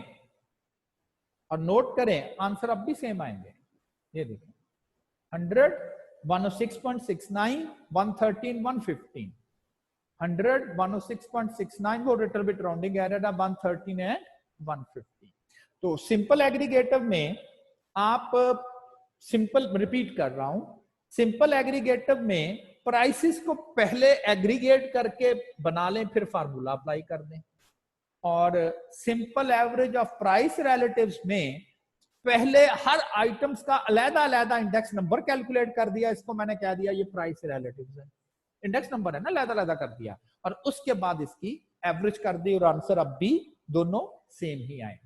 और नोट करें आंसर अब भी सेम आएंगे, ये देखें 100, 106.69, 113, 115, 100, 106.69, वो लिटिल बिट राउंडिंग एरर है, 113 एंड 115। तो सिंपल एग्रीगेटिव में आप, सिंपल रिपीट कर रहा हूं, सिंपल एग्रीगेटिव में प्राइसेस को पहले एग्रीगेट करके बना लें, फिर फार्मूला अप्लाई कर दें, और simple average of price relatives में पहले हर आइटम्स का अलहदा अलहदा इंडेक्स नंबर कैलकुलेट कर दिया, इसको मैंने कह दिया ये प्राइस रिलेटिव्स है, इंडेक्स नंबर है ना, अलहदा अलहदा कर दिया, और उसके बाद इसकी एवरेज कर दी, और आंसर अब भी दोनों सेम ही आए।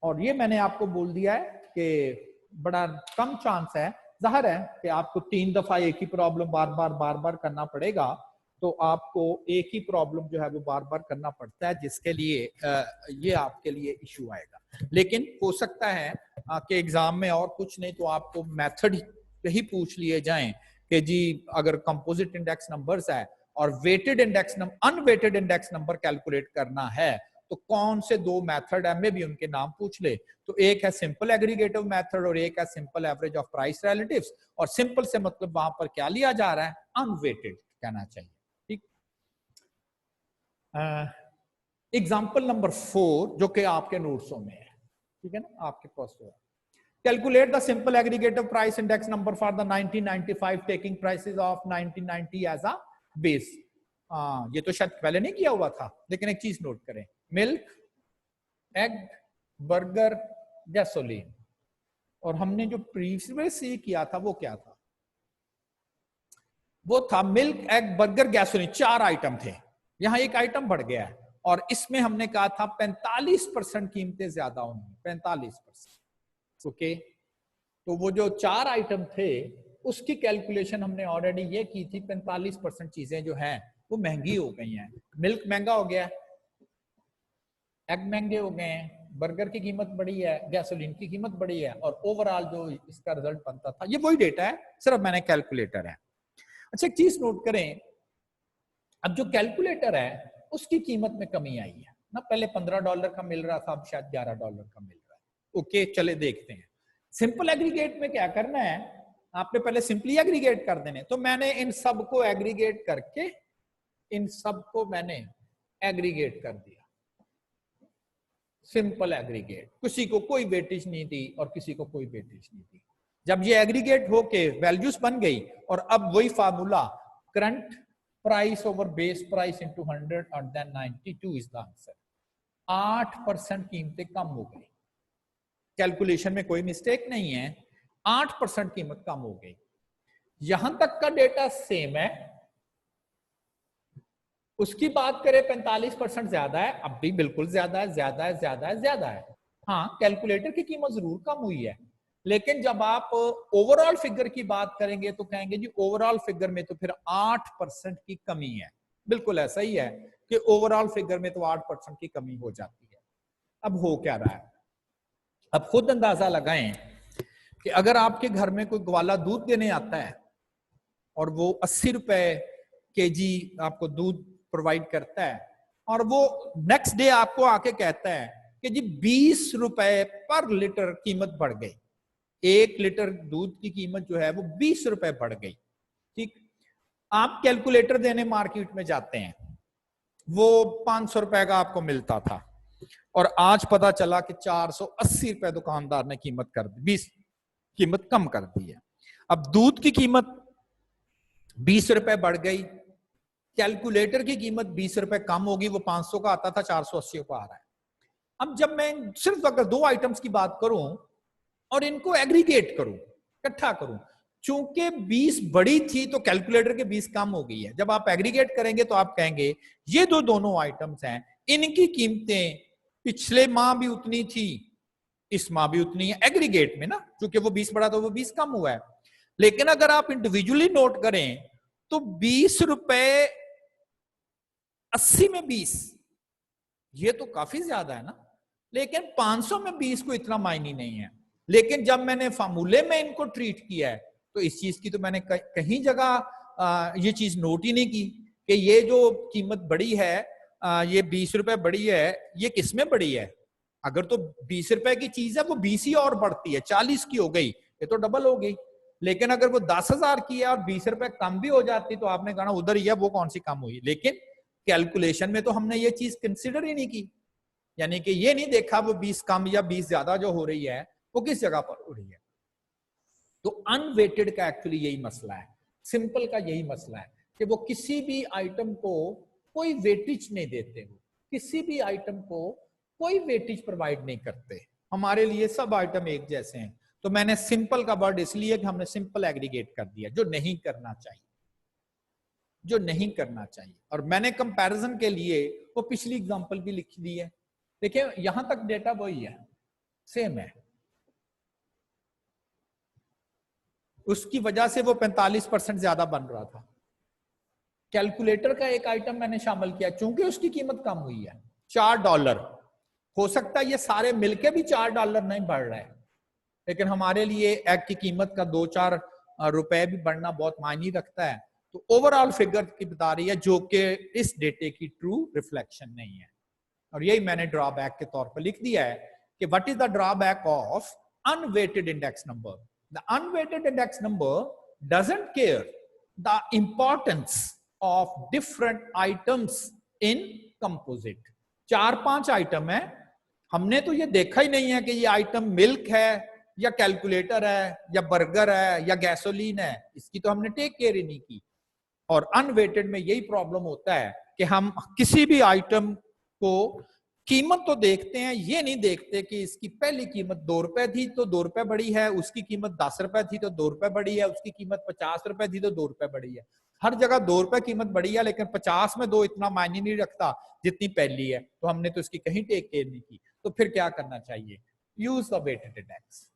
और ये मैंने आपको बोल दिया है कि बड़ा कम चांस है, जाहिर है कि आपको 3 दफा एक ही प्रॉब्लम बार बार करना पड़ेगा, तो आपको एक ही प्रॉब्लम जो है वो बार बार करना पड़ता है, जिसके लिए ये आपके लिए इशू आएगा। लेकिन हो सकता है कि एग्जाम में और कुछ नहीं तो आपको मेथड ही पूछ लिए जाएं कि जी अगर कंपोजिट इंडेक्स नंबर्स है और weighted index number, unweighted index number calculate करना है, तो कौन से 2 मेथड है, में भी उनके नाम पूछ ले। तो एक है सिंपल एग्रीगेटिव मेथड और एक है simple average of price relatives, और सिंपल से मतलब वहां पर क्या लिया जा रहा है, अनवेटेड कहना चाहिए। ठीक, एग्जाम्पल नंबर 4 जो कि आपके नोट्सों में है, ठीक है ना, आपके पास है, calculate the simple aggregative price index number for the 1995 taking prices of 1990 as a base. ये तो शायद पहले नहीं किया हुआ था, लेकिन एक चीज नोट करें, मिल्क, एग, बर्गर, गैसोलीन, और हमने जो प्रीवियसली किया था वो क्या था, वो था milk, egg, burger, gasoline, 4 item थे, यहां एक आइटम बढ़ गया है, और इसमें हमने कहा था 45% कीमतें ज्यादा होंगी, 45%। ओके, तो वो जो 4 आइटम थे उसकी कैलकुलेशन हमने ऑलरेडी ये की थी, 45% चीजें जो हैं वो महंगी हो गई हैं। मिल्क महंगा हो गया, एग महंगे हो गए हैं, बर्गर की कीमत बढ़ी है, गैसोलीन की कीमत बढ़ी है, और ओवरऑल जो इसका रिजल्ट बनता था, ये वही डेटा है, सिर्फ मैंने कैलकुलेटर है। अच्छा एक चीज नोट करें, अब जो कैलकुलेटर है उसकी कीमत में कमी आई है ना, पहले $15 का मिल रहा था, अब शायद $11 का मिल रहा है। ओके चले देखते हैं सिंपल एग्रीगेट में क्या करना है। आपने पहले सिंपली एग्रीगेट कर देने, तो मैंने इन सब को एग्रीगेट करके इन सब को मैंने एग्रीगेट कर दिया, सिंपल एग्रीगेट, किसी को कोई वेटेज नहीं दी और किसी को कोई वेटेज नहीं दी। जब ये एग्रीगेट होके वैल्यूज बन गई, और अब वही formula current price over base price into 100 और देन 92 इज द आंसर। 8% कीमतें कम हो गई, कैलकुलेशन में कोई मिस्टेक नहीं है, 8% कीमत कम हो गई। यहां तक का डेटा सेम है, उसकी बात करें 45% ज्यादा है, अब भी बिल्कुल ज्यादा है, ज्यादा है, ज्यादा है, ज्यादा है। हाँ कैलकुलेटर की कीमत जरूर कम हुई है, लेकिन जब आप ओवरऑल फिगर की बात करेंगे तो कहेंगे जी ओवरऑल फिगर में तो फिर 8% की कमी है। बिल्कुल ऐसा ही है कि ओवरऑल फिगर में तो 8% की कमी हो जाती है। अब हो क्या रहा है, अब खुद अंदाजा लगाएं कि अगर आपके घर में कोई ग्वाला दूध देने आता है और वो 80 रुपए केजी आपको दूध प्रोवाइड करता है, और वो नेक्स्ट डे आपको आके कहता है कि जी 20 रुपए पर लीटर कीमत बढ़ गई, 1 लीटर दूध की कीमत जो है वो 20 रुपए बढ़ गई। ठीक, आप कैलकुलेटर देने मार्केट में जाते हैं, वो 500 रुपए का आपको मिलता था, और आज पता चला कि 480 रुपए दुकानदार ने कीमत कर दी, 20 कीमत कम कर दी है। अब दूध की कीमत 20 रुपए बढ़ गई, कैलकुलेटर की कीमत 20 रुपए कम होगी, वो 500 का आता था 480 का आ रहा है। अब जब मैं सिर्फ अगर 2 आइटम्स की बात करूं और इनको एग्रीगेट करूं, इकट्ठा करूं, चूंकि 20 बड़ी थी तो कैलकुलेटर के 20 कम हो गई है। जब आप एग्रीगेट करेंगे तो आप कहेंगे ये दोनों आइटम्स हैं, इनकी कीमतें पिछले माह भी उतनी थी, इस माह भी उतनी है, एग्रीगेट में ना, क्योंकि वो 20 बढ़ा तो वो 20 कम हुआ है। लेकिन अगर आप इंडिविजुअली नोट करें तो 20 रुपए 80 में 20, ये तो काफी ज्यादा है ना, लेकिन 500 में 20 को इतना मायने नहीं है। लेकिन जब मैंने फार्मूले में इनको ट्रीट किया है तो इस चीज की तो मैंने कहीं जगह ये चीज नोट ही नहीं की कि ये जो कीमत बढ़ी है, ये 20 रुपए बढ़ी है, ये किसमें बढ़ी है। अगर तो 20 रुपए की चीज है वो 20 ही और बढ़ती है, 40 की हो गई, ये तो डबल हो गई। लेकिन अगर वो 10,000 की है और 20 रुपए कम भी हो जाती तो आपने कहा उधर ही है, वो कौन सी कम हुई। लेकिन कैलकुलेशन में तो हमने ये चीज कंसिडर ही नहीं की, यानी कि ये नहीं देखा वो 20 कम या 20 ज्यादा जो हो रही है वो किस जगह पर हो रही है। तो अनवेटेड का एक्चुअली यही मसला है, सिंपल का यही मसला है कि वो किसी भी आइटम को कोई वेटेज नहीं देते, हो किसी भी आइटम को कोई वेटेज प्रोवाइड नहीं करते। हमारे लिए सब आइटम एक जैसे हैं। तो मैंने सिंपल का वर्ड इसलिए कि हमने सिंपल एग्रीगेट कर दिया, जो नहीं करना चाहिए, जो नहीं करना चाहिए। और मैंने कंपैरिजन के लिए वो पिछली एग्जांपल भी लिख दी है। देखिए यहां तक डेटा वही है, सेम है, उसकी वजह से वो 45% ज्यादा बन रहा था। कैलकुलेटर का एक आइटम मैंने शामिल किया, चूंकि उसकी कीमत कम हुई है $4, हो सकता है ये सारे मिलके भी $4 नहीं बढ़ रहे हैं, लेकिन हमारे लिए एग की कीमत का 2-4 रुपए भी बढ़ना बहुत मायने रखता है। तो ओवरऑल फिगर की बता रही है, जो कि इस डेटे की ट्रू रिफ्लेक्शन नहीं है। और यही मैंने ड्रॉबैक के तौर पर लिख दिया है कि what is the drawback of unweighted index number. The unweighted index number doesn't care the importance of different items in composite. 4-5 item है, हमने तो ये देखा ही नहीं है कि ये आइटम मिल्क है या कैलकुलेटर है या बर्गर है या गैसोलीन है, इसकी तो हमने टेक केयर ही नहीं की। और अनवेटेड में यही प्रॉब्लम होता है कि हम किसी भी आइटम को कीमत तो देखते हैं, ये नहीं देखते कि इसकी पहली कीमत 2 रुपए थी तो 2 रुपए बढ़ी है, उसकी कीमत 10 रुपए थी तो 2 रुपए बढ़ी है, उसकी कीमत 50 रुपए थी तो 2 रुपए बढ़ी है। हर जगह 2 रुपए कीमत बढ़ी है, लेकिन 50 में 2 इतना मायने नहीं रखता जितनी पहली है, तो हमने तो इसकी कहीं टेक केयर नहीं की। तो फिर क्या करना चाहिए, यूज द वेटेड इंडेक्स।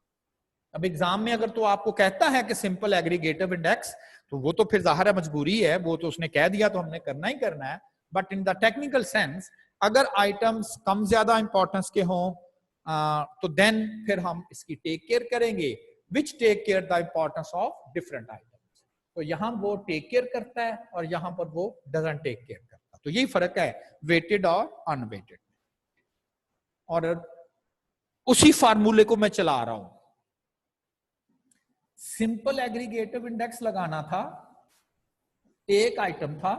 अब एग्जाम में अगर तो आपको कहता है कि सिंपल एग्रीगेटिव इंडेक्स, तो वो तो फिर जाहिर है मजबूरी है, वो तो उसने कह दिया तो हमने करना ही करना है। But in the technical sense अगर आइटम्स कम ज्यादा इंपॉर्टेंस के हों तो देन फिर हम इसकी टेक केयर करेंगे, which take care the importance of different items. तो यहां वो टेक केयर करता है और यहां पर वो डजंट टेक केयर करता। तो यही फर्क है वेटेड और अनवेटेड। और उसी फार्मूले को मैं चला रहा हूं। सिंपल एग्रीगेटिव इंडेक्स लगाना था, एक आइटम था,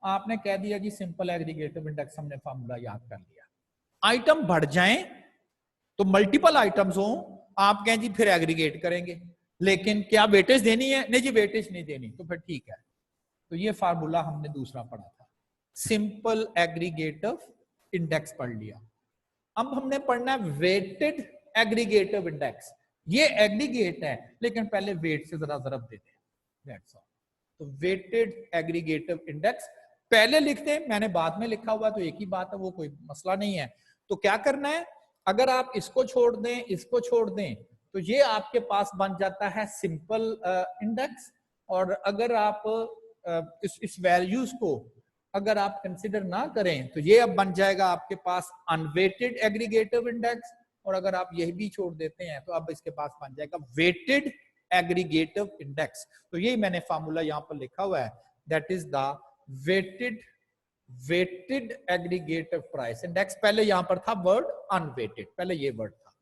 आपने कह दिया जी सिंपल एग्रीगेटिव इंडेक्स, हमने फार्मूला याद कर लिया। आइटम बढ़ जाएं तो मल्टीपल आइटम्स हो, आप कहें जी फिर एग्रीगेट करेंगे, लेकिन क्या वेटेज देनी है? नहीं जी वेटेज नहीं देनी, तो फिर ठीक है। तो ये फार्मूला हमने दूसरा पढ़ा था, सिंपल एग्रीगेटिव इंडेक्स पढ़ लिया। अब हमने पढ़ना है वेटेड एग्रीगेटिव इंडेक्स। ये एग्रीगेट है लेकिन पहले वेट से जरा जरब देते हैं, दैट्स ऑल। तो वेटेड एग्रीगेटिव इंडेक्स पहले लिखते हैं, मैंने बाद में लिखा हुआ तो एक ही बात है, वो कोई मसला नहीं है। तो क्या करना है, अगर आप इसको छोड़ दें, इसको छोड़ दें, तो ये आपके पास बन जाता है सिंपल इंडेक्स। और अगर आप इस वैल्यूज को अगर आप कंसिडर ना करें तो ये अब बन जाएगा आपके पास अनवेटेड एग्रीगेटिव इंडेक्स। और अगर आप यही भी छोड़ देते हैं तो अब इसके पास बन जाएगा वेटेड एग्रीगेटिव इंडेक्स। तो यही मैंने फार्मूला यहां पर लिखा हुआ है, that is the weighted aggregative price index. पहले यहां पर था वर्ड अनवेटेड, पहले ये वर्ड था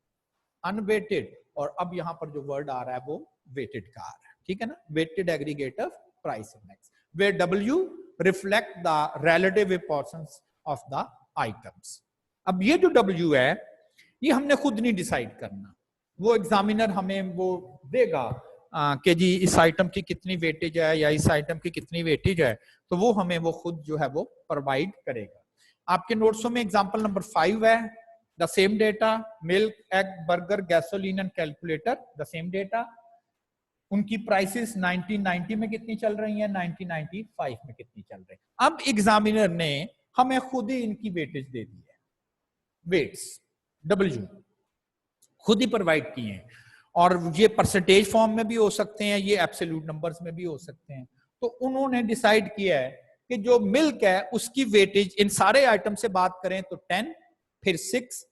अनवेटेड, और अब यहां पर जो वर्ड आ रहा है वो वेटेड का आ रहा है, ठीक है ना। Weighted aggregative price index, where W reflect the relative importance of the items। अब ये जो W है ये हमने खुद नहीं डिसाइड करना, वो एग्जामिनर हमें वो देगा कि जी इस आइटम की कितनी वेटेज है या इस आइटम की कितनी वेटेज है, तो वो हमें वो खुद जो है वो प्रोवाइड करेगा। आपके नोट्सों में एग्जांपल नंबर 5 है, the same data, milk, egg, burger, gasoline and calculator, the same data. उनकी प्राइसेस 1990 में कितनी चल रही हैं, 1995 में कितनी चल रही है। अब एग्जामिनर ने हमें खुद ही इनकी वेटेज दे दी है, वेट्स W खुद ही प्रोवाइड किए हैं, और ये परसेंटेज फॉर्म में भी हो सकते हैं, ये एब्सोल्यूट नंबर्स में भी हो सकते हैं। तो उन्होंने डिसाइड किया है कि जो मिल्क है उसकी वेटेज, इन सारे आइटम से बात करें तो 10, फिर 6,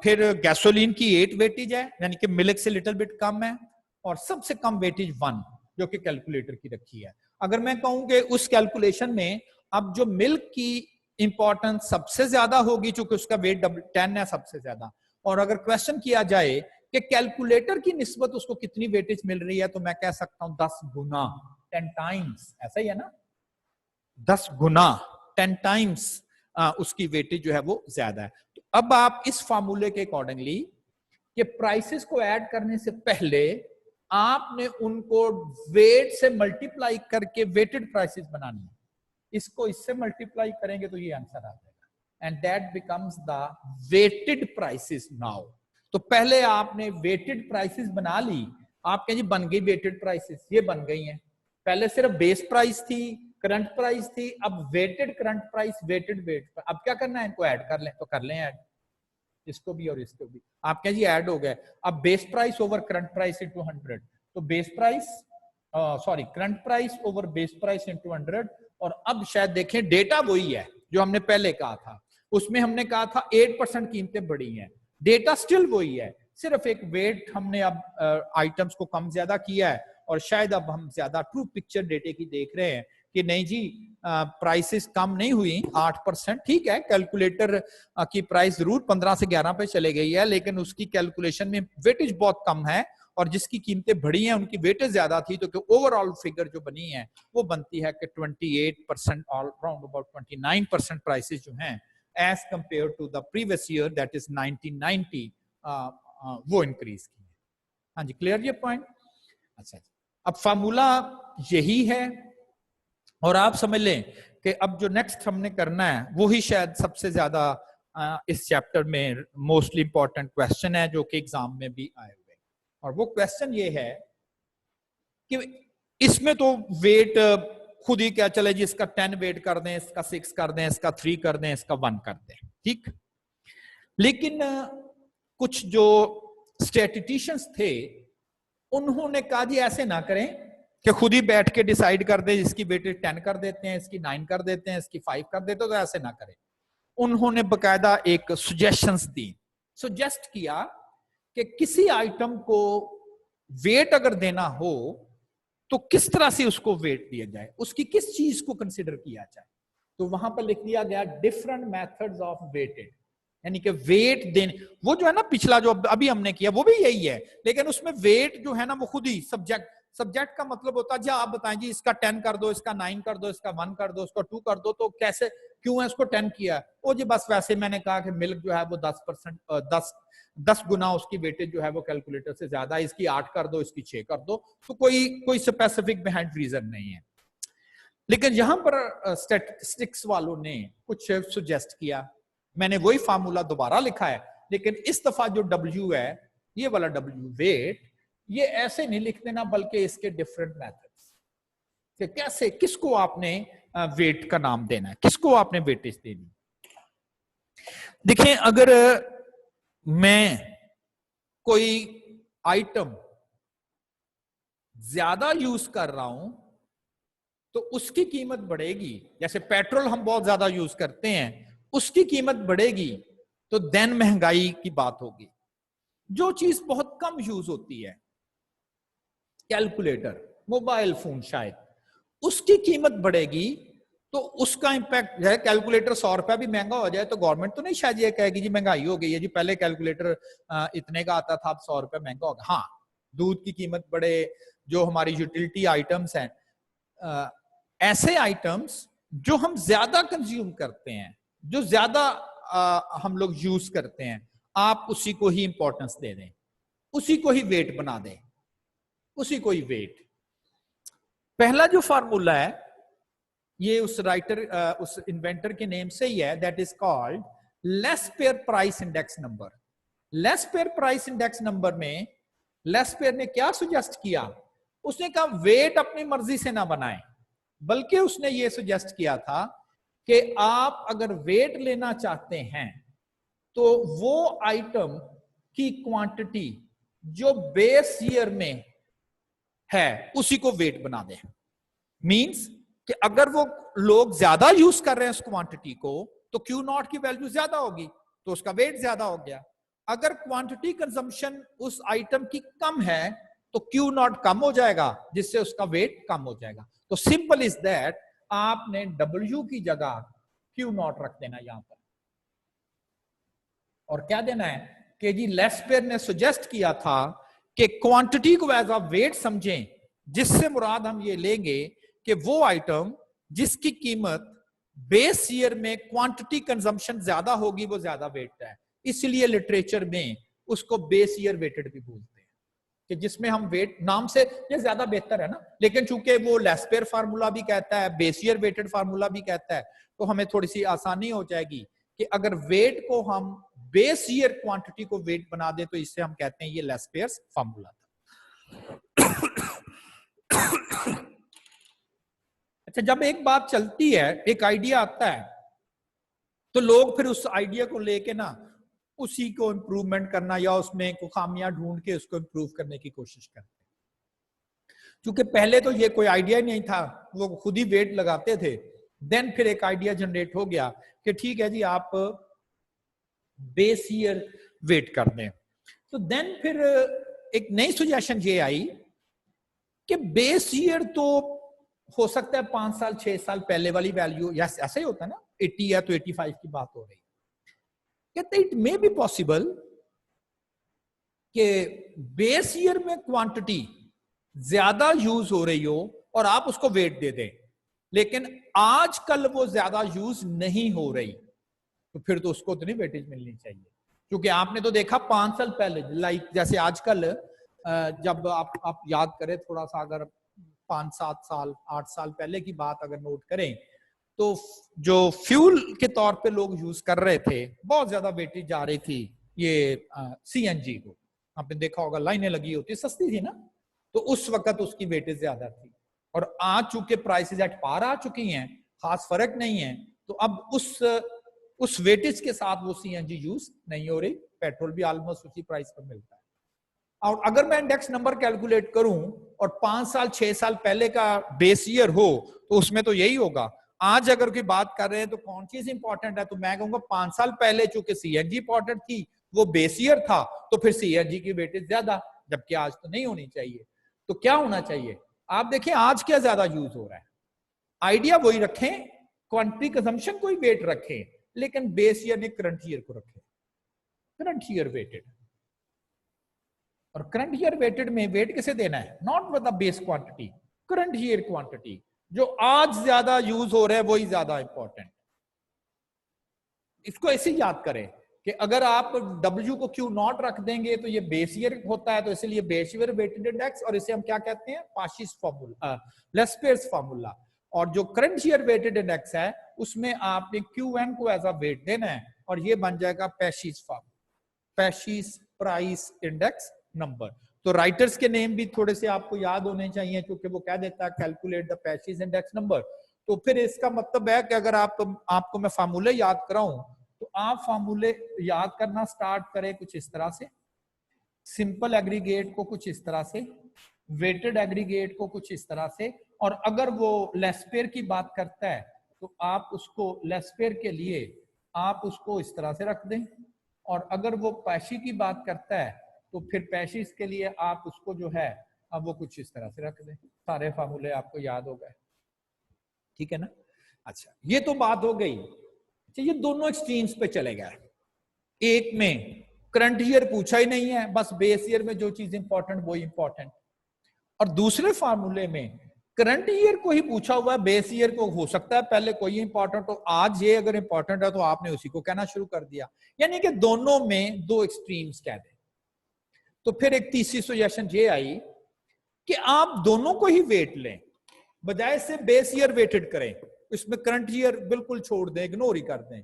फिर गैसोलीन की 8 वेटेज है, यानी कि मिल्क से लिटिल बिट कम है, और सबसे कम वेटेज 1 जो कि कैलकुलेटर की रखी है। अगर मैं कहूं कि उस कैलकुलेशन में अब जो मिल्क की इंपॉर्टेंस सबसे ज्यादा होगी चूंकि उसका वेट 10 है सबसे ज्यादा, और अगर क्वेश्चन किया जाए कि कैलकुलेटर की निस्बत उसको कितनी वेटेज मिल रही है, तो मैं कह सकता हूं 10 गुना, 10 टाइम्स, ऐसा ही है ना, 10 गुना 10 टाइम्स उसकी वेटेज जो है वो ज्यादा है। तो अब आप इस फार्मूले के अकॉर्डिंगली कि प्राइसेस को ऐड करने से पहले आपने उनको वेट से मल्टीप्लाई करके वेटेड प्राइसेस बनानी है, इसको इससे मल्टीप्लाई करेंगे तो ये आंसर आ जाएगा, and that becomes the weighted prices now. तो पहले आपने वेटेड प्राइसेस बना ली, आप कहें जी बन गई वेटेड प्राइसेस, ये बन गई हैं। पहले सिर्फ बेस प्राइस थी, करंट प्राइस थी, अब weighted current price, weighted weight. अब क्या करना है, इनको ऐड कर लें, तो कर लें ऐड, इसको भी और इसको भी। आप कहें जी ऐड हो गए, अब base price over current price into 100, तो base price sorry current price over base price into 100। और अब शायद देखें डेटा वही है जो हमने पहले कहा था, उसमें हमने कहा था 8% कीमतें बढ़ी हैं, डेटा स्टिल वही है, सिर्फ एक वेट हमने अब आइटम्स को कम ज्यादा किया है, और शायद अब हम ज्यादा ट्रू पिक्चर डेटे की देख रहे हैं कि नहीं जी प्राइसेस कम नहीं हुई 8%, ठीक है। कैलकुलेटर की प्राइस जरूर 15 से 11 पे चले गई है, लेकिन उसकी कैलकुलेशन में वेटेज बहुत कम है, और जिसकी कीमतें बढ़ी हैं उनकी वेटेज ज्यादा थी, तो ओवरऑल फिगर जो बनी है वो बनती है कि 28%, ऑल अराउंड अबाउट 29% प्राइसेस जो हैं as compare to the previous year that is 1990 वो इंक्रीज की है। हाँ जी, क्लियर ये पॉइंट। अच्छा जी, अब फार्मूला यही है, और आप समझ लें कि अब जो नेक्स्ट हमने करना है वो ही शायद सबसे ज्यादा इस चैप्टर में मोस्टली इंपॉर्टेंट क्वेश्चन है जो कि एग्जाम में भी आए हुए। और वो क्वेश्चन ये है कि इसमें तो वेट खुद ही क्या चले जी, इसका 10 वेट कर दें, इसका 6 कर दें, इसका 3 कर दें, इसका 1 कर दें, ठीक। लेकिन कुछ जो स्टैटिस्टिशियंस थे उन्होंने कहा जी ऐसे ना करें कि खुद ही बैठ के डिसाइड कर दे, इसकी वेटेज 10 कर देते हैं, इसकी 9 कर देते हैं, इसकी 5 कर देते हैं, तो ऐसे ना करें। उन्होंने बकायदा एक सजेशंस दी, सजेस्ट किया कि किसी आइटम को वेट अगर देना हो तो किस तरह से उसको वेट दिया जाए, उसकी किस चीज को कंसिडर किया जाए। तो वहां पर लिख दिया गया डिफरेंट मेथड्स ऑफ वेटेड, यानी कि वेट देने, वो जो है ना पिछला जो अभी हमने किया वो भी यही है, लेकिन उसमें वेट जो है ना वो खुद ही सब्जेक्ट का मतलब होता है जी आप बताएं जी इसका 10 कर दो, इसका 9 कर दो, इसका 1 कर दो, इसका 2 कर दो, तो कैसे क्यों है इसको 10 किया, वो जी बस वैसे मैंने कहा कि मिल्क जो है वो 10% 10 गुना उसकी वेटेज जो है वो कैलकुलेटर से ज्यादा, इसकी 8 कर दो, इसकी 6 कर दो, तो कोई स्पेसिफिक बिहाइंड रीजन नहीं है। लेकिन यहां पर स्टैटिस्टिक्स वालों ने कुछ सजेस्ट किया, मैंने वही फार्मूला दोबारा लिखा है, लेकिन इस दफा जो W है, ये वाला W वेट, ये ऐसे नहीं लिख देना बल्कि इसके डिफरेंट मेथड्स कि कैसे किसको आपने वेट का नाम देना है, किसको आपने वेटेज देनी। देखिए अगर मैं कोई आइटम ज्यादा यूज कर रहा हूं तो उसकी कीमत बढ़ेगी, जैसे पेट्रोल हम बहुत ज्यादा यूज करते हैं उसकी कीमत बढ़ेगी, तो देन महंगाई की बात होगी। जो चीज बहुत कम यूज होती है, कैलकुलेटर, मोबाइल फोन शायद, उसकी कीमत बढ़ेगी तो उसका इंपैक्ट है। कैलकुलेटर 100 रुपया भी महंगा हो जाए तो गवर्नमेंट तो नहीं शायद ये कहेगी जी महंगाई हो गई है जी, पहले कैलकुलेटर इतने का आता था अब 100 रुपया महंगा हो गया। हाँ, दूध की कीमत बढ़े, जो हमारी यूटिलिटी आइटम्स हैं, ऐसे आइटम्स जो हम ज्यादा कंज्यूम करते हैं, जो ज्यादा हम लोग यूज करते हैं, आप उसी को ही इंपॉर्टेंस दे दें, उसी को ही वेट बना दें, उसी को ही वेट। पहला जो फार्मूला है ये उस राइटर उस इन्वेंटर के नेम से ही है, that is called less pair price index number. Less pair price index number में लेस पेयर ने क्या सुजेस्ट किया, उसने कहा वेट अपनी मर्जी से ना बनाए, बल्कि उसने ये सुजेस्ट किया था कि आप अगर वेट लेना चाहते हैं तो वो आइटम की क्वांटिटी जो बेस ईयर में है उसी को वेट बना दें। मींस कि अगर वो लोग ज्यादा यूज कर रहे हैं उस क्वांटिटी को तो क्यू नॉट की वैल्यू ज्यादा होगी तो उसका वेट ज्यादा हो गया। अगर क्वांटिटी कंजम्पशन उस आइटम की कम है तो क्यू नॉट कम हो जाएगा जिससे उसका वेट कम हो जाएगा। तो सिंपल इज दैट, आपने W की जगह क्यू नॉट रख देना यहां पर, और क्या देना है कि जी लेस्पेयर ने सुजेस्ट किया था कि क्वांटिटी को एज अ वेट समझें, जिससे मुराद हम ये लेंगे कि वो आइटम जिसकी कीमत बेस ईयर में क्वांटिटी कंजम्पशन ज्यादा होगी वो ज्यादा वेट है, इसलिए लिटरेचर में उसको बेस ईयर वेटेड भी बोलते हैं, कि जिसमें हम वेट नाम से ये ज्यादा बेहतर है ना, लेकिन चूंकि वो लेस्पेयर फार्मूला भी कहता है, बेस ईयर वेटेड फार्मूला भी कहता है, तो हमें थोड़ी सी आसानी हो जाएगी कि अगर वेट को हम बेस ईयर क्वांटिटी को वेट बना दे तो इससे हम कहते हैं ये लेस्पेयर फार्मूला था। अच्छा, जब एक बात चलती है, एक आइडिया आता है, तो लोग फिर उस आइडिया को लेके ना उसी को इंप्रूवमेंट करना या उसमें को खामियां ढूंढ के उसको इंप्रूव करने की कोशिश करते हैं। क्योंकि पहले तो ये कोई आइडिया ही नहीं था, वो खुद ही वेट लगाते थे, देन फिर एक आइडिया जनरेट हो गया कि ठीक है जी आप बेस ईयर वेट कर दें। तो देन फिर एक नई सुजेशन ये आई कि बेस ईयर तो हो सकता है 5 साल 6 साल पहले वाली वैल्यू, या ऐसा ही होता है ना, 80 है तो 85 की बात हो रही है। कहते इट मे बी पॉसिबल कि बेस ईयर में क्वांटिटी ज्यादा यूज हो रही हो और आप उसको वेट दे दें, लेकिन आजकल वो ज्यादा यूज नहीं हो रही, तो फिर तो उसको उतनी वेटेज मिलनी चाहिए। क्योंकि आपने तो देखा 5 साल पहले, लाइक जैसे आजकल जब आप याद करें थोड़ा सा, अगर 5-7 साल 8 साल पहले की बात अगर नोट करें, तो जो फ्यूल के तौर पे लोग यूज कर रहे थे, बहुत ज्यादा वेटेज जा रही थी ये CNG को, आपने देखा होगा लाइनें लगी होती, सस्ती थी ना, तो उस वक्त उसकी वेटेज ज्यादा थी। और आज चूंकि प्राइसेस एट पार आ चुकी हैं, खास फर्क नहीं है, तो अब उस वेटेज के साथ वो CNG यूज नहीं हो रही, पेट्रोल भी ऑलमोस्ट उसी प्राइस पर मिलता है। और अगर मैं इंडेक्स नंबर कैलकुलेट करूं और 5 साल 6 साल पहले का बेस ईयर हो तो उसमें तो यही होगा, आज अगर कोई बात कर रहे हैं तो कौन चीज इंपॉर्टेंट है, तो मैं कहूंगा 5 साल पहले चूंकि सीएनजी इंपॉर्टेंट थी, वो बेस ईयर था, तो फिर सीएनजी की वेटेज ज्यादा, जबकि आज तो नहीं होनी चाहिए। तो क्या होना चाहिए, आप देखें आज क्या ज्यादा यूज हो रहा है, आइडिया वही रखें, क्वांटिटी कंजम्पशन को ही वेट रखें, लेकिन बेस ईयर ने करंट ईयर को रखें, करंट ईयर वेटेड। और करंट ईयर वेटेड में वेट कैसे देना है, not with the base quantity, current year quantity, जो आज ज्यादा यूज हो रहा है वही ज्यादा इंपॉर्टेंट। इसको ऐसे याद करें कि अगर आप W को Q नॉट रख देंगे तो ये बेस ईयर होता है, तो इसलिए बेस ईयर वेटेड इंडेक्स, और इसे हम क्या कहते हैं, पार्शियस फार्मूला, लेस्पेयर्स फार्मूला। और जो करंट ईयर वेटेड इंडेक्स है उसमें आपने Qn को एज अ वेट देना है, और ये बन जाएगा पैशिस फार्मूला, पैशिस प्राइस इंडेक्स नंबर। तो राइटर्स के नेम भी थोड़े से आपको याद होने चाहिए, क्योंकि वो कह देता है कैलकुलेट द पैशिस इंडेक्स नंबर। तो फिर इसका मतलब है कि अगर आपको मैं फार्मूले याद कराऊं तो आप फार्मूले याद करना स्टार्ट करें कुछ इस तरह से, सिंपल एग्रीगेट को कुछ इस तरह से, वेटेड एग्रीगेट को कुछ इस तरह से, और अगर वो लेस्पेयर की बात करता है तो आप उसको लेस्पेयर के लिए आप उसको इस तरह से रख दें, और अगर वो पैशी की बात करता है तो फिर पैशिस के लिए आप उसको जो है अब वो कुछ इस तरह से रख दें। सारे फार्मूले आपको याद हो गए, ठीक है ना। अच्छा, ये तो बात हो गई। अच्छा, ये दोनों एक्सट्रीम्स पे चले गए, एक में करंट ईयर पूछा ही नहीं है, बस बेस ईयर में जो चीज इंपॉर्टेंट वो इंपॉर्टेंट, और दूसरे फार्मूले में करंट ईयर को ही पूछा हुआ है, बेस ईयर को हो सकता है पहले कोई इंपॉर्टेंट हो, आज ये अगर इंपॉर्टेंट है तो आपने उसी को कहना शुरू कर दिया, यानी कि दोनों में दो एक्सट्रीम्स कह दें। तो फिर एक तीसरी सजेशन ये आई कि आप दोनों को ही वेट लें, बजाय से बेस ईयर वेटेड करें, इसमें करंट ईयर बिल्कुल छोड़ दें, इग्नोर ही कर दें,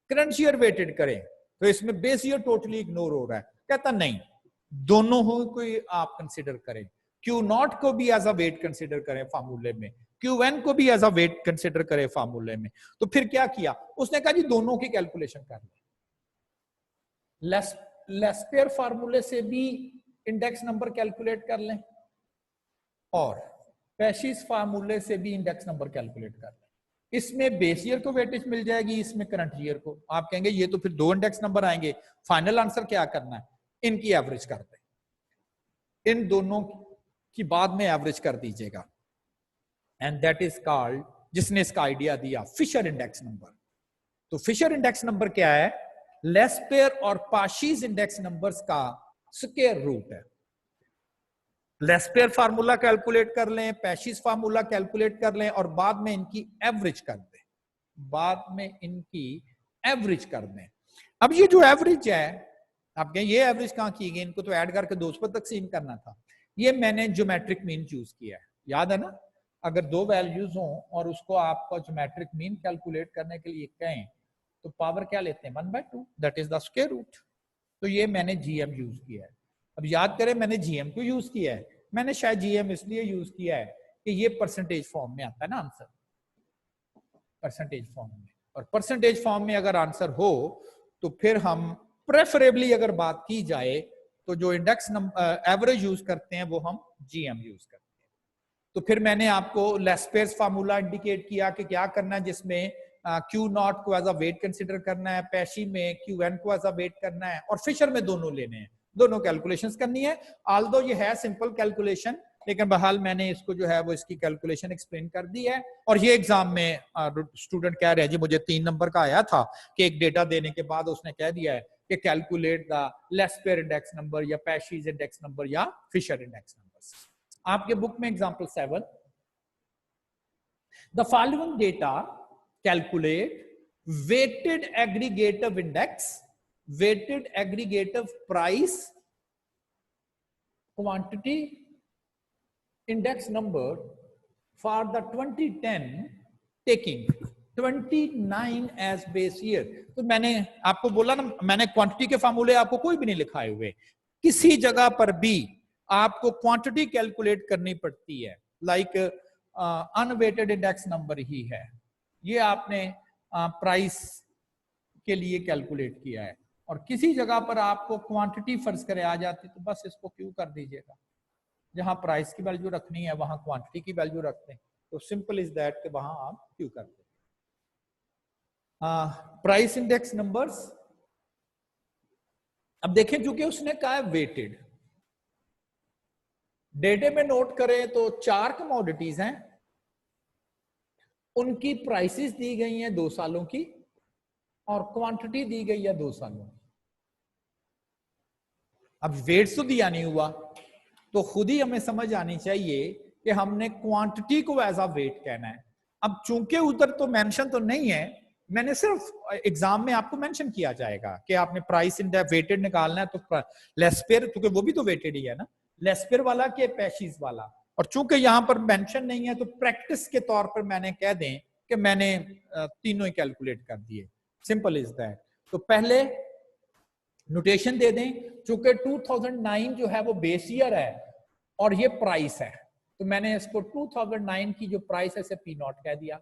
करंट ईयर वेटेड करें तो इसमें बेस ईयर टोटली इग्नोर हो रहा है। कहता नहीं, दोनों को आप कंसिडर करें, क्यू नॉट को भी एज अ वेट कंसिडर करें फार्मूले में, Qn को भी एज अ वेट कंसिडर करें फार्मूले में। तो फिर क्या किया उसने, कहा जी दोनों की कैलकुलेशन कर लें, लेस्पेयर फार्मूले से भी इंडेक्स नंबर कैलकुलेट कर लें और पैशिस फार्मूले से भी इंडेक्स नंबर कैलकुलेट कर लें। इसमें बेस ईयर को वेटेज मिल जाएगी, इसमें करंट ईयर को। आप कहेंगे ये तो फिर दो इंडेक्स नंबर आएंगे, फाइनल आंसर क्या करना है, इनकी एवरेज कर दें, इन दोनों की बाद में एवरेज कर दीजिएगा, एंड दैट इज कॉल्ड, जिसने इसका आइडिया दिया, फिशर इंडेक्स नंबर। तो फिशर इंडेक्स नंबर क्या है, लेस्पेयर और पार्शिस इंडेक्स नंबर्स का स्क्वायर रूट है। लेस्पेयर फार्मूला कैलकुलेट कर लें, पैशिस फार्मूला कैलकुलेट कर लें और बाद में इनकी एवरेज कर दें, बाद में इनकी एवरेज कर दें। अब ये जो एवरेज है, आप कहें ये एवरेज कहां की गई, इनको तो ऐड करके 200 पर तकसीम करना था। ये मैंने ज्योमेट्रिक मीन चूज किया है, याद है ना, अगर दो वैल्यूज हों और उसको आपको ज्योमेट्रिक मीन कैलकुलेट करने के लिए कहें तो पावर क्या लेते हैं, 1/2, that is the square root. तो ये मैंने जीएम यूज किया है। अब याद करें मैंने जीएम क्यों यूज किया है, मैंने शायद जीएम इसलिए यूज किया है कि ये परसेंटेज फॉर्म में आता है ना आंसर, परसेंटेज फॉर्म में, और परसेंटेज फॉर्म में अगर आंसर हो तो फिर हम प्रेफरेबली अगर बात की जाए तो जो इंडेक्स एवरेज यूज करते हैं वो हम जीएम यूज करते हैं। तो फिर मैंने आपको लेस्पेयर्स फार्मूला इंडिकेट किया कि क्या करना है, जिसमें क्यू नॉट को एज अ वेट कंसिडर करना है, पैशी में Qn को एज अ वेट करना है, और फिशर में दोनों लेने हैं, दोनों कैलकुलेशंस करनी है। आल्दो ये है सिंपल कैलकुलेशन, लेकिन बहरहाल मैंने इसको जो है वो इसकी कैलकुलेशन एक्सप्लेन कर दी है। और ये एग्जाम में स्टूडेंट कह रहे हैं जी मुझे 3 नंबर का आया था कि एक डेटा देने के बाद उसने कह दिया है कि calculate the Laspeyres index number या पैशीज इंडेक्स नंबर या फिशर इंडेक्स नंबर। आपके बुक में example 7, the following data calculate weighted aggregative index, weighted aggregative price, quantity index number for the 2010 taking 29 as base year। तो मैंने आपको बोला ना, मैंने क्वांटिटी के फार्मूले आपको कोई भी नहीं लिखाए हुए, किसी जगह पर भी आपको क्वांटिटी कैलकुलेट करनी पड़ती है, लाइक अनवेटेड इंडेक्स नंबर ही है, ये आपने प्राइस के लिए कैलकुलेट किया है, और किसी जगह पर आपको क्वांटिटी फर्ज करे आ जाती तो बस इसको क्यू कर दीजिएगा, जहां प्राइस की वैल्यू रखनी है वहां क्वांटिटी की वैल्यू रखते हैं, तो सिंपल इज दैट कि वहां आप क्यू कर दें। प्राइस इंडेक्स नंबर्स, अब देखें चूंकि उसने कहा है वेटेड, डेटे में नोट करें तो 4 कमोडिटीज हैं, उनकी प्राइसेस दी गई हैं 2 सालों की और क्वांटिटी दी गई है 2 सालों की। अब वेट तो दिया नहीं हुआ, तो खुद ही हमें समझ आनी चाहिए कि हमने क्वांटिटी को एज अ वेट कहना है। अब चूंकि उधर तो मेंशन तो नहीं है, मैंने सिर्फ एग्जाम में आपको मेंशन किया जाएगा कि आपने प्राइस इंडेक्स वेटेड निकालना है, तो लेस्पेयर, क्योंकि वो भी तो वेटेड ही है ना, लेस्पेयर वाला के पैशीज वाला। और चूंकि यहां पर मेंशन नहीं है तो प्रैक्टिस के तौर पर मैंने कह दें कि मैंने तीनों ही कैलकुलेट कर दिए, सिंपल इज दैट। तो पहले नोटेशन दे दें, चूंकि 2009 जो है वो बेस ईयर है और ये प्राइस है, तो मैंने इसको 2009 की जो प्राइस है इसे पी नॉट कह दिया।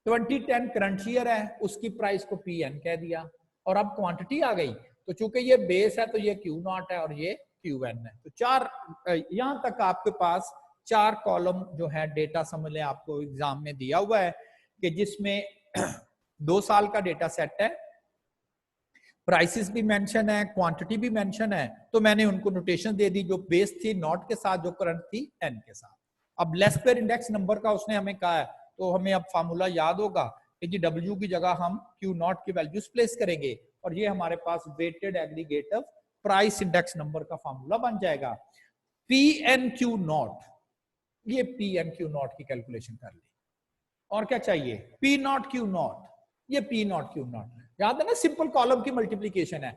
2010 करंट ईयर है, उसकी प्राइस को पी एन कह दिया। और अब क्वांटिटी आ गई, तो चूंकि ये बेस है तो ये क्यू नॉट है और ये क्यू एन है। तो 4 यहां तक आपके पास 4 कॉलम जो है डेटा समझ लें आपको एग्जाम में दिया हुआ है कि जिसमें 2 साल का डेटा सेट है, प्राइसेस भी मेंशन है, क्वांटिटी भी मेंशन है। तो मैंने उनको नोटेशन दे दी, जो बेस थी नॉट के साथ, जो करंट थी एन के साथ। अब लेस्पेयर इंडेक्स नंबर का उसने हमें कहा है, तो हमें अब फार्मूला याद होगा कि जी W की जगह हम Q नॉट की वैल्यूज प्लेस करेंगे और ये हमारे पास weighted aggregative price index number का फार्मूला बन जाएगा। PNQ नॉट, ये PNQ नॉट की कैलकुलेशन कर ली। और क्या चाहिए? P नॉट Q नॉट, ये P नॉट Q नॉट, याद है ना, सिंपल कॉलम की मल्टीप्लीकेशन है।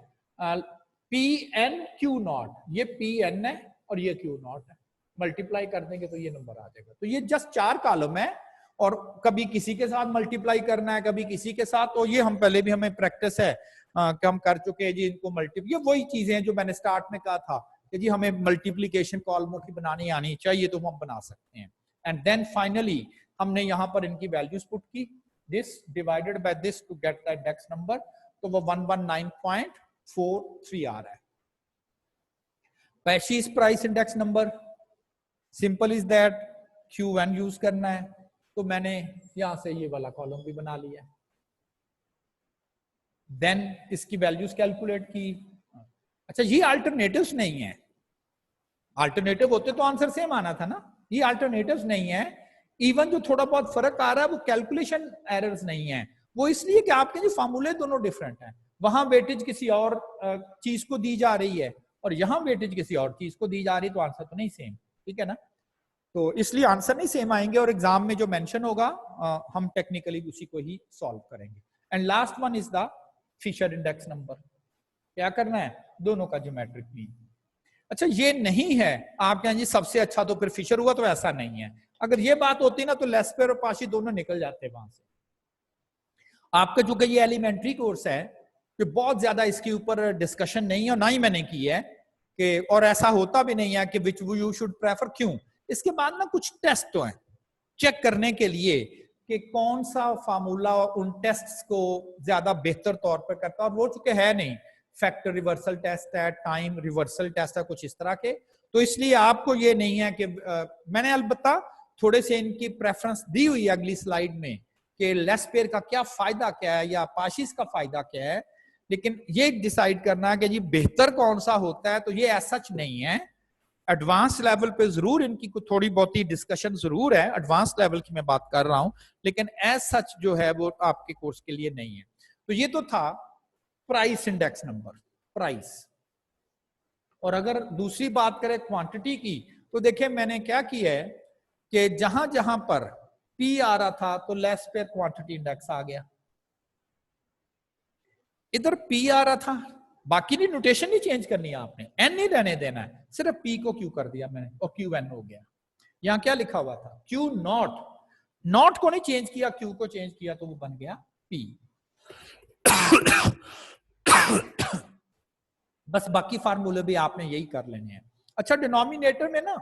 PNQ नॉट, ये PN है और ये Q नॉट है, मल्टीप्लाई कर देंगे तो ये नंबर आ जाएगा। तो ये जस्ट 4 कॉलम है और कभी किसी के साथ मल्टीप्लाई करना है, कभी किसी के साथ। तो ये हम पहले भी हमें प्रैक्टिस है कि हम कर चुके हैं जी इनको मल्टीप्लाई। ये वही चीजें हैं जो मैंने स्टार्ट में कहा था कि जी हमें मल्टीप्लीकेशन कॉलमों की बनानी आनी चाहिए, तो हम बना सकते हैं। एंड देन फाइनली हमने यहाँ पर इनकी वैल्यूज पुट की, this divided by this to get the index number, तो वो 119.43 आ रहा है। Paasche's price index number, simple is that, Q1 use करना है, तो मैंने यहां से ये वाला कॉलम भी बना लिया। देन इसकी वैल्यूज कैलकुलेट की। अच्छा, ये अल्टरनेटिव्स नहीं है, अल्टरनेटिव होते तो आंसर सेम आना था ना, ये अल्टरनेटिव्स नहीं है। इवन जो थोड़ा बहुत फर्क आ रहा है वो कैलकुलेशन एरर्स नहीं है, वो इसलिए कि आपके जो फार्मूले दोनों डिफरेंट हैं। वहां वेटेज किसी और चीज को दी जा रही है और यहां वेटेज किसी और चीज को दी जा रही है, तो आंसर तो नहीं सेम, ठीक है ना। तो इसलिए आंसर नहीं सेम आएंगे और एग्जाम में जो मेंशन होगा हम टेक्निकली उसी को ही सॉल्व करेंगे। And last one is the Fisher index number. क्या करना है? दोनों का ज्योमेट्रिक मीन। अच्छा, ये नहीं है आप कहें जी सबसे अच्छा तो फिर फिशर हुआ, तो ऐसा नहीं है। अगर ये बात होती ना तो लेस्पेयर और पाशी दोनों निकल जाते वहां से। आपका चूंकि ये एलिमेंट्री कोर्स है कि बहुत ज्यादा इसके ऊपर डिस्कशन नहीं है और ना ही मैंने की है कि, और ऐसा होता भी नहीं है कि विच यू शुड प्रेफर। क्यों? इसके बाद ना कुछ टेस्ट तो हैं चेक करने के लिए कि कौन सा फार्मूला उन टेस्ट्स को ज्यादा बेहतर तौर पर करता है, और वो चूंकि है नहीं, फैक्टर रिवर्सल टेस्ट है, टाइम रिवर्सल टेस्ट है, कुछ इस तरह के। तो इसलिए आपको ये नहीं है कि मैंने अलबत्ता थोड़े से इनकी प्रेफरेंस दी हुई है अगली स्लाइड में कि लेस्पेयर का क्या फायदा क्या है या पाशीज का फायदा क्या है, लेकिन ये डिसाइड करना है कि जी बेहतर कौन सा होता है, तो ये ऐसा सच नहीं है। एडवांस लेवल पे जरूर इनकी थोड़ी बहुत ही डिस्कशन जरूर है, एडवांस लेवल की मैं बात कर रहा हूं, लेकिन एज सच जो है वो आपके कोर्स के लिए नहीं है। तो ये तो था प्राइस इंडेक्स नंबर, प्राइस। और अगर दूसरी बात करें क्वांटिटी की, तो देखिए मैंने क्या किया है कि जहां जहां पर पी आ रहा था तो लेस्पेयर क्वांटिटी इंडेक्स आ गया, इधर पी आ रहा था, बाकी नहीं, नोटेशन नहीं चेंज करनी है आपने, एन नहीं रहने देना है, सिर्फ पी को क्यू कर दिया मैंने और क्यू एन हो गया। यहां क्या लिखा हुआ था? क्यू नॉट, नॉट को नहीं चेंज किया, क्यू को चेंज किया, तो वो बन गया पी। बस बाकी फार्मूले भी आपने यही कर लेने हैं। अच्छा, डिनोमिनेटर में ना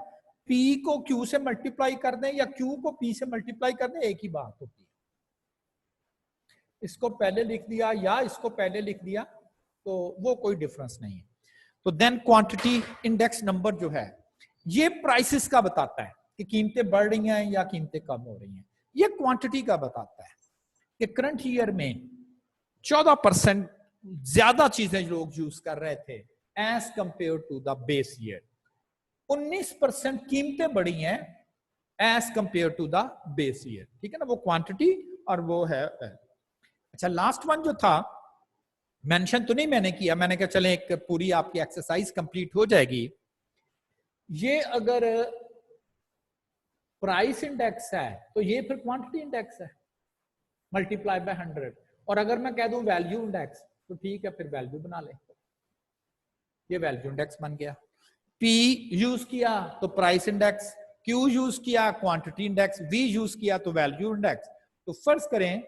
P को Q से मल्टीप्लाई कर दें या Q को P से मल्टीप्लाई कर दें, एक ही बात होती है। इसको पहले लिख दिया या इसको पहले लिख दिया तो वो कोई डिफरेंस नहीं है। तो देन क्वांटिटी इंडेक्स नंबर जो है ये प्राइसेस का बताता है कि कीमतें बढ़ रही हैं या कीमतें कम हो रही हैं। ये क्वांटिटी का बताता है कि करंट ईयर में 14% ज्यादा चीजें लोग यूज कर रहे थे as compare to the base year. 19% कीमतें बढ़ी हैं as compare to the base year. ठीक है ना, वो क्वांटिटी और वो है। अच्छा, लास्ट वन जो था मेंशन तो नहीं मैंने किया, मैंने कहा चले एक पूरी आपकी एक्सरसाइज कंप्लीट हो जाएगी। ये अगर प्राइस इंडेक्स है तो ये फिर क्वांटिटी इंडेक्स है मल्टीप्लाई बाय 100। और अगर मैं कह दूं वैल्यू इंडेक्स तो ठीक है, फिर वैल्यू बना ले, ये वैल्यू इंडेक्स बन गया। P यूज किया तो प्राइस इंडेक्स, Q यूज किया क्वांटिटी इंडेक्स, V यूज किया तो वैल्यू इंडेक्स। तो फर्ज करें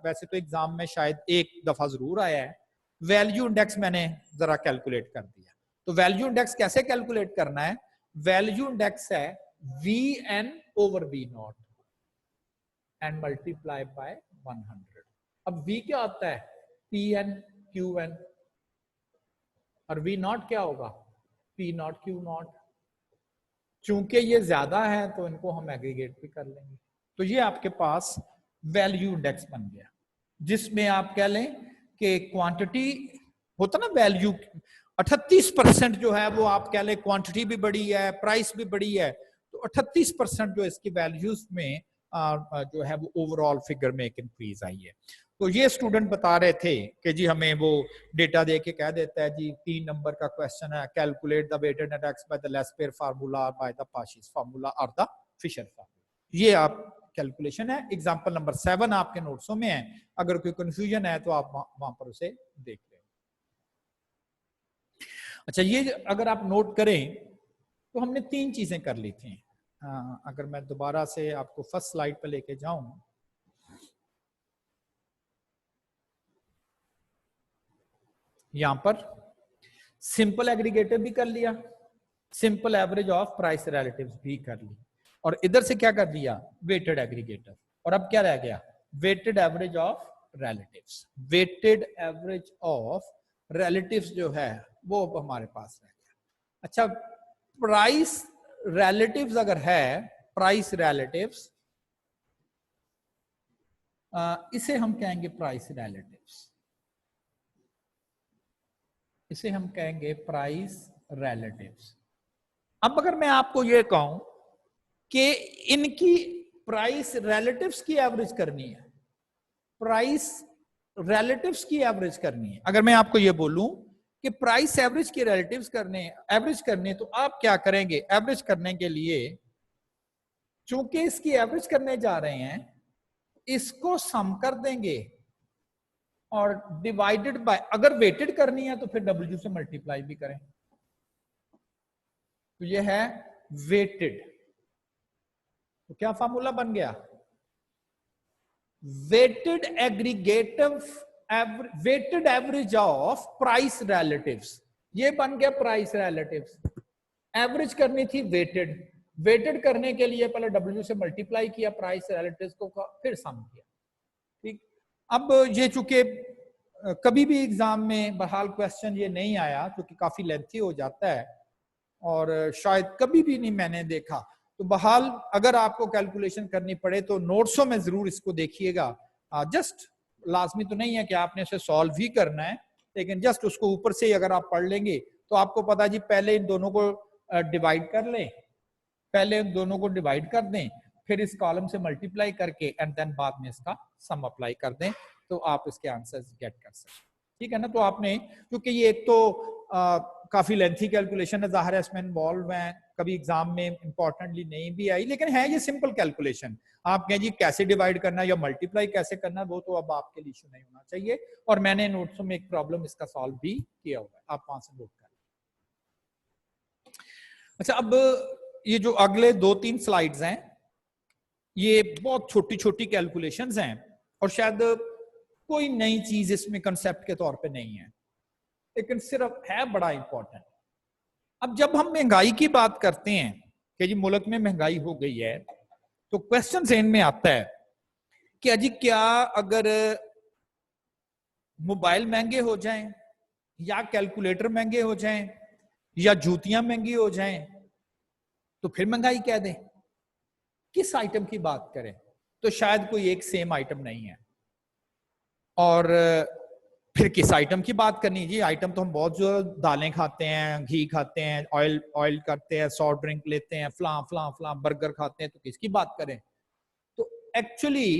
वैसे तो एग्जाम में शायद एक दफा जरूर आया है, वैल्यू इंडेक्स मैंने जरा कैलकुलेट कर दिया। तो वैल्यू इंडेक्स कैसे कैलकुलेट करना है? वैल्यू इंडेक्स है Vn over V0 and multiply by 100। अब V क्या होता है? Pn Qn, और V0 क्या होगा? P0 Q0। चूंकि ये ज्यादा है तो इनको हम एग्रीगेट भी कर लेंगे। तो ये आपके पास वैल्यू इंडेक्स बन गया, जिसमें आप कह लें कि क्वांटिटी होता ना वैल्यू, 38% जो है वो आप कह लें क्वांटिटी भी बड़ी है, प्राइस भी बड़ी है, तो 38% जो इसकी वैल्यूज में जो है वो ओवरऑल फिगर में एक इंक्रीज आई है। तो ये स्टूडेंट बता रहे थे कि जी हमें वो डेटा दे के कह देता है जी 3 नंबर का क्वेश्चन है, calculate the weighted index by the Laspeyres formula by the partial formula और द फिशर फार्मूला। ये आप कैलकुलेशन है। एग्जांपल नंबर 7 आपके नोट्सों में है, अगर कोई कंफ्यूजन है तो आप वहां पर उसे देख लें। अच्छा, ये अगर आप नोट करें तो हमने 3 चीजें कर ली थी। अगर मैं दोबारा से आपको फर्स्ट स्लाइड पे लेके जाऊं, यहां पर सिंपल एग्रीगेटर भी कर लिया, simple average of price relatives भी कर ली, और इधर से क्या कर दिया? Weighted aggregator. और अब क्या रह गया? Weighted average of relatives. Weighted average of relatives जो है वो अब हमारे पास रह गया। अच्छा, प्राइस रिलेटिव्स अगर है, प्राइस रिलेटिव्स, इसे हम कहेंगे प्राइस रिलेटिव्स, इसे हम कहेंगे प्राइस रिलेटिव्स। अब अगर मैं आपको यह कहूं कि इनकी प्राइस रिलेटिव्स की एवरेज करनी है, प्राइस रिलेटिव्स की एवरेज करनी है, अगर मैं आपको यह बोलूं कि प्राइस एवरेज की रिलेटिव्स करने, एवरेज करने, तो आप क्या करेंगे? एवरेज करने के लिए चूंकि इसकी एवरेज करने जा रहे हैं, इसको सम कर देंगे और डिवाइडेड बाय, अगर वेटेड करनी है तो फिर W से मल्टीप्लाई भी करें। तो ये है वेटेड। तो क्या फॉर्मूला बन गया? Weighted aggregative weighted average of price relatives, ये बन गया प्राइस रिलेटिव्स। एवरेज करनी थी वेटेड, वेटेड करने के लिए पहले W से मल्टीप्लाई किया प्राइस रिलेटिव्स को, फिर सम किया। ठीक, अब ये चूंकि कभी भी एग्जाम में बहरहाल क्वेश्चन ये नहीं आया क्योंकि काफी लेंथी हो जाता है और शायद कभी भी नहीं मैंने देखा, तो बहरहाल अगर आपको कैलकुलेशन करनी पड़े तो नोट्सों में जरूर इसको देखिएगा। जस्ट लाजमी तो नहीं है कि आपने इसे सॉल्व ही करना है, लेकिन जस्ट उसको ऊपर से अगर आप पढ़ लेंगे तो आपको पता जी पहले इन दोनों को डिवाइड कर लें, पहले इन दोनों को डिवाइड कर दें, फिर इस कॉलम से मल्टीप्लाई करके एंड देन बाद में इसका सम अप्लाई कर दें, तो आप इसके आंसर्स गेट कर सकते। ठीक है ना? तो आपने, क्योंकि ये एक तो काफी लेंथी कैलकुलेशन है, जाहिर है इसमें इन्वॉल्व है, कभी एग्जाम में इंपॉर्टेंटली नहीं भी आई, लेकिन है ये सिंपल कैलकुलेशन। आप कहें जी कैसे डिवाइड करना है या मल्टीप्लाई कैसे करना है, वो तो अब आपके लिए इशू नहीं होना चाहिए। और मैंने नोट्सों में एक प्रॉब्लम इसका सॉल्व भी किया हुआ है, आप वहां से नोट करें। अच्छा, अब ये जो अगले 2-3 स्लाइड्स हैं, ये बहुत छोटी छोटी कैलकुलेशंस हैं और शायद कोई नई चीज इसमें कंसेप्ट के तौर पे नहीं है, लेकिन सिर्फ है बड़ा इंपॉर्टेंट। अब जब हम महंगाई की बात करते हैं कि जी मुल्क में महंगाई हो गई है, तो क्वेश्चन ज़हन में आता है कि अजी क्या अगर मोबाइल महंगे हो जाएं या कैलकुलेटर महंगे हो जाएं या जूतियां महंगी हो जाएं तो फिर महंगाई कह दें? किस आइटम की बात करें? तो शायद कोई एक सेम आइटम नहीं है। और फिर किस आइटम की बात करनी जी? आइटम तो हम बहुत जो दालें खाते हैं, घी खाते हैं, ऑयल करते हैं, सॉफ्ट ड्रिंक लेते हैं, फला बर्गर खाते हैं, तो किसकी बात करें? तो एक्चुअली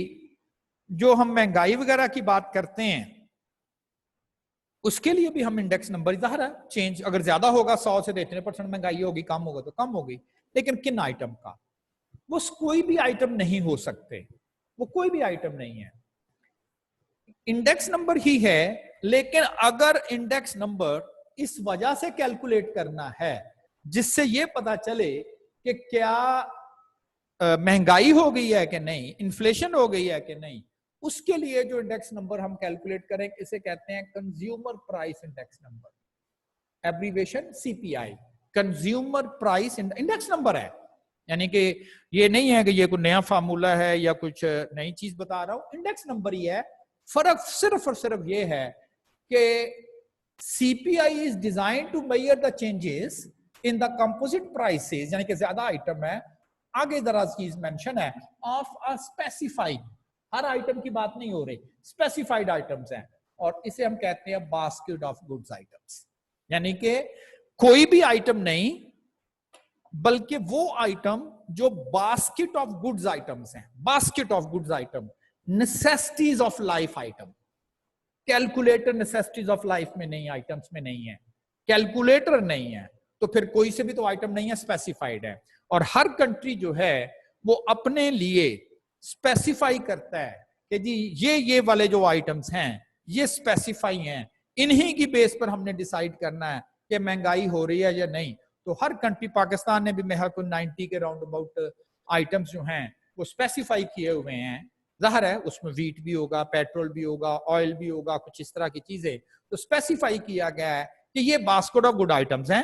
जो हम महंगाई वगैरह की बात करते हैं उसके लिए भी हम इंडेक्स नंबर, जाहिर है चेंज अगर ज्यादा होगा 100 से इतने% महंगाई होगी, कम होगा तो कम होगी, लेकिन किन आइटम का? वो कोई भी आइटम नहीं हो सकते, वो कोई भी आइटम नहीं है, इंडेक्स नंबर ही है। लेकिन अगर इंडेक्स नंबर इस वजह से कैलकुलेट करना है जिससे ये पता चले कि क्या महंगाई हो गई है कि नहीं, इन्फ्लेशन हो गई है कि नहीं, उसके लिए जो इंडेक्स नंबर हम कैलकुलेट करें इसे कहते हैं consumer price index number, abbreviation CPI, consumer price index number है। यानी कि ये नहीं है कि ये कोई नया फार्मूला है या कुछ नई चीज बता रहा हूं, इंडेक्स नंबर ही है। फर्क सिर्फ और सिर्फ ये है कि CPI is design to measure the changes in the composite prices, यानी कि ज्यादा आइटम है, आगे जरा चीज मेंशन है, of a specified, her item की बात नहीं हो रही, स्पेसिफाइड आइटम्स हैं, और इसे हम कहते हैं बास्केट ऑफ गुड्स आइटम्स। यानी कि कोई भी आइटम नहीं बल्कि वो आइटम जो बास्केट ऑफ गुड्स आइटम्स हैं, basket of goods item, necessities of life item. Calculator necessities of life में नहीं, आइटम्स में नहीं है, कैलकुलेटर नहीं है, तो फिर कोई से भी तो आइटम नहीं है, स्पेसिफाइड है। और हर कंट्री जो है वो अपने लिए स्पेसिफाई करता है कि जी ये वाले जो आइटम्स हैं ये स्पेसिफाई हैं, इन्हीं की बेस पर हमने डिसाइड करना है कि महंगाई हो रही है या नहीं। तो हर कंट्री, पाकिस्तान ने भी मेरे को 90 के राउंड अबाउट आइटम्स जो हैं वो स्पेसिफाई किए हुए हैं। जाहिर है उसमें वीट भी होगा, पेट्रोल भी होगा, ऑयल भी होगा, कुछ इस तरह की चीजें, तो स्पेसिफाई किया गया है कि ये बास्केट ऑफ गुड आइटम्स हैं।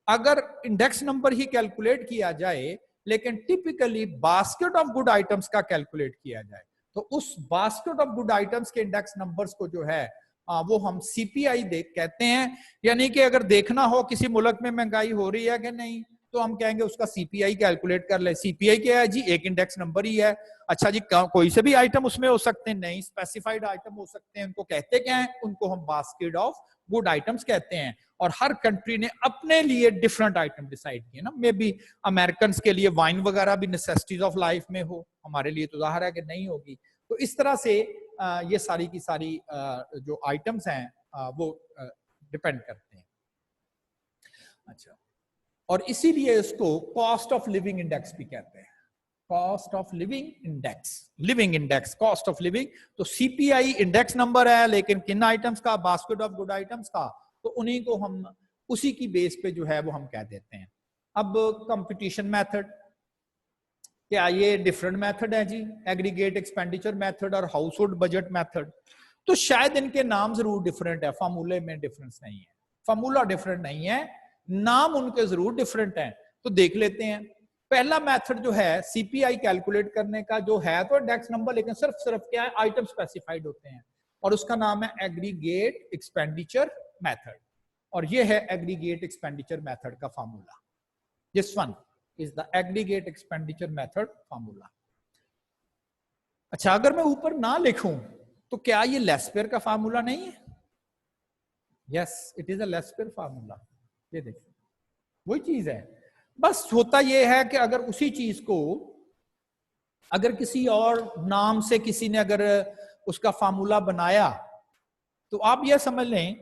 अगर इंडेक्स नंबर ही कैलकुलेट किया जाए लेकिन typically basket of good items का कैलकुलेट किया जाए, तो उस बास्केट ऑफ गुड आइटम्स के इंडेक्स नंबर्स को जो है वो हम सीपीआई कहते हैं। यानी कि अगर देखना हो किसी मुल्क में महंगाई हो रही है कि नहीं, तो हम कहेंगे उसका सीपीआई कैलकुलेट कर ले। सीपीआई क्या है जी? एक इंडेक्स नंबर ही है। अच्छा जी, कोई से भी आइटम उसमें हो सकते हैं? नहीं, स्पेसिफाइड आइटम हो सकते हैं। उनको कहते क्या है? उनको हम बास्केट ऑफ गुड आइटम्स कहते हैं। और हर कंट्री ने अपने लिए डिफरेंट आइटम डिसाइड किए ना। मे बी अमेरिकन के लिए वाइन वगैरह भी नेसेसिटीज ऑफ लाइफ में हो, हमारे लिए तो जाहिर है कि नहीं होगी। तो इस तरह से ये सारी की सारी जो आइटम्स हैं वो डिपेंड करते हैं। अच्छा, और इसीलिए इसको कॉस्ट ऑफ लिविंग इंडेक्स भी कहते हैं, cost of living index, living index, cost of living. तो सीपीआई इंडेक्स नंबर है, लेकिन किन आइटम्स का? बास्केट ऑफ गुड आइटम्स का। तो उन्हीं को हम उसी की बेस पे जो है वो हम कह देते हैं। अब कंपटीशन मेथड, क्या ये डिफरेंट मेथड है जी? एग्रीगेट एक्सपेंडिचर मेथड और हाउस होल्ड बजट मेथड। तो शायद इनके नाम जरूर डिफरेंट है, फार्मूले में डिफरेंस नहीं है, फार्मूला डिफरेंट नहीं है, नाम उनके जरूर डिफरेंट हैं। तो देख लेते हैं। पहला मेथड जो है सीपीआई कैलकुलेट करने का, जो है तो इंडेक्स नंबर, लेकिन सिर्फ क्या है? आइटम स्पेसिफाइड होते हैं, और उसका नाम है एग्रीगेट एक्सपेंडिचर मेथड। और ये है एग्रीगेट एक्सपेंडिचर मेथड का formula. This one is the aggregate expenditure method formula. अच्छा, अगर मैं ऊपर ना लिखूं तो क्या ये लेस्पेयर का फार्मूला नहीं है? Yes, it is a Laspeyres formula. ये देखिए वही चीज है। बस होता यह है कि अगर उसी चीज को अगर किसी और नाम से किसी ने अगर उसका फार्मूला बनाया, तो आप यह समझ लें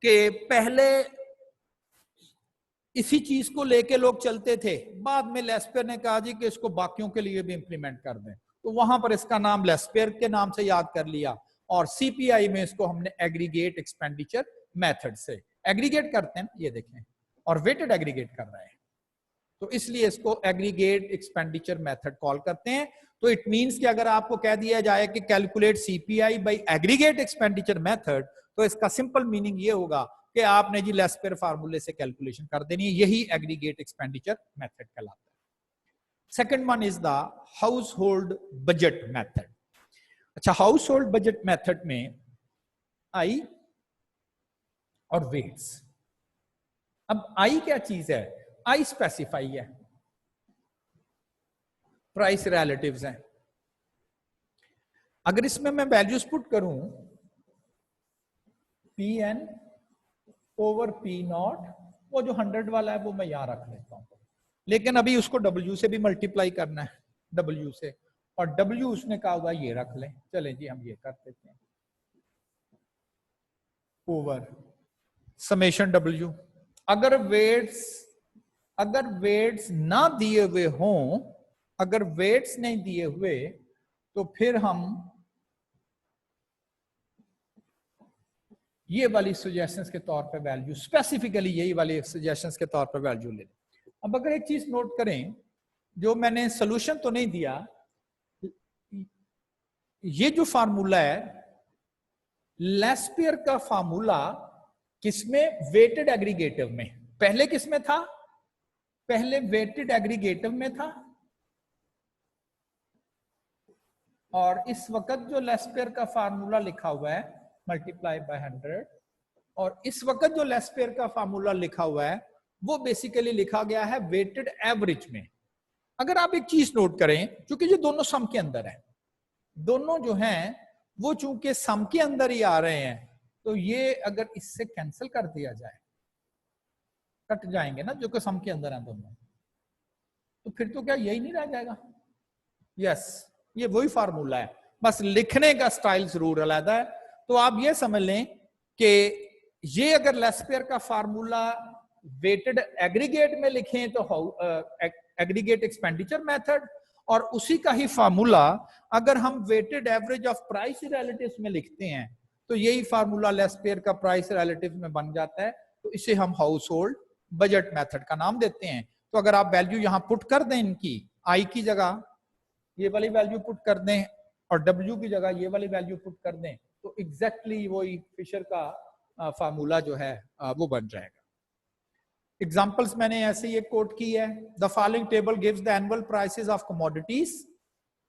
कि पहले इसी चीज को लेके लोग चलते थे, बाद में लेस्पेयर ने कहा जी कि इसको बाकियों के लिए भी इंप्लीमेंट कर दें, तो वहां पर इसका नाम लेस्पेयर के नाम से याद कर लिया। और सीपीआई में इसको हमने एग्रीगेट एक्सपेंडिचर मेथड से एग्रीगेट करते हैं, ये देखें, और वेटेड एग्रीगेट कर रहे हैं, तो इसलिए इसको एग्रीगेट एक्सपेंडिचर मेथड कॉल करते हैं। तो इट मींस कि अगर आपको कह दिया जाए कि calculate CPI by aggregate expenditure method, तो इसका सिंपल मीनिंग ये होगा कि आपने जी लेस्पेयर फार्मूले से कैलकुलेशन कर देनी है। यही एग्रीगेट एक्सपेंडिचर मेथड कहलाता है। Second one is the household budget method. अच्छा, हाउस होल्ड बजट मेथड में आई और वेट्स। अब आई क्या चीज है? आई स्पेसिफाई है, प्राइस रिलेटिव्स हैं। अगर इसमें मैं वैल्यूज पुट करूं P N over P naught, वो जो 100 वाला है वो मैं यहां रख लेता हूं, लेकिन अभी उसको W से भी मल्टीप्लाई करना है, W से, और W उसने कहा हुआ ये रख लें। चले जी हम ये कर देते हैं, ओवर समेशन W। अगर वेट्स ना दिए हुए हों, अगर वेट्स नहीं दिए हुए तो फिर हम ये वाली सजेशंस के तौर पे वैल्यू, स्पेसिफिकली यही वाली सजेशंस के तौर पे वैल्यू ले। अब अगर एक चीज नोट करें, जो मैंने सोल्यूशन तो नहीं दिया, ये जो फार्मूला है लेस्पियर का फार्मूला किसमें, वेटेड एग्रीगेटिव में। पहले किसमें था, पहले वेटेड एग्रीगेटिव में था, और इस वक्त जो लेस्पियर का फार्मूला लिखा हुआ है मल्टीप्लाई बाय 100, और इस वक्त जो लेस्पियर का फार्मूला लिखा हुआ है वो बेसिकली लिखा गया है वेटेड एवरेज में। अगर आप एक चीज नोट करें, क्योंकि ये दोनों सम के अंदर है, दोनों जो हैं वो चूंकि सम के अंदर ही आ रहे हैं, तो ये अगर इससे कैंसिल कर दिया जाए, कट जाएंगे ना जो कि सम के अंदर है दोनों, तो फिर तो क्या यही नहीं रह जाएगा। यस, ये वही फार्मूला है, बस लिखने का स्टाइल जरूर अलग है। तो आप ये समझ लें कि ये अगर लेस्पियर का फार्मूला वेटेड एग्रीगेट में लिखें तो एग्रीगेट एक्सपेंडिचर मेथड, और उसी का ही फार्मूला अगर हम weighted average of price relatives में लिखते हैं तो यही फार्मूला लेस्पियर का प्राइस रिलेटिव्स में बन जाता है। तो इसे हम हाउस होल्ड बजट मेथड का नाम देते हैं। तो अगर आप वैल्यू यहां पुट कर दें, इनकी आई की जगह ये वाली वैल्यू पुट कर दें और डब्ल्यू की जगह ये वाली वैल्यू पुट कर दें, तो एग्जैक्टली वही फिशर का फार्मूला जो है वो बन जाएगा। एग्जांपल्स मैंने ऐसे ही एक कोट की है, the following table gives the annual prices of commodities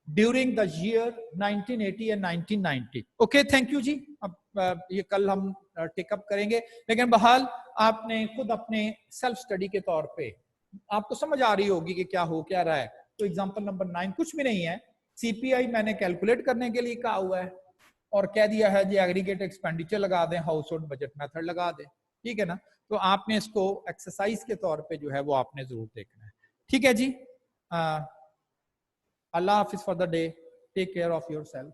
during the year 1980 and 1990। Okay, thank you जी। अब ये कल हम टेकअप करेंगे, लेकिन बहरहाल आपने खुद अपने सेल्फ स्टडी के तौर पे आपको समझ आ रही होगी कि क्या हो क्या रहा है। तो एग्जांपल नंबर 9 कुछ भी नहीं है, सीपीआई मैंने कैलकुलेट करने के लिए कहा हुआ है और कह दिया है जी एग्रीगेट एक्सपेंडिचर लगा दें, हाउस होल्ड बजट मेथड लगा दें, ठीक है ना। तो आपने इसको एक्सरसाइज के तौर पे जो है वो आपने जरूर देखना है, ठीक है जी। अल्लाह हाफिज for the day, take care of yourself.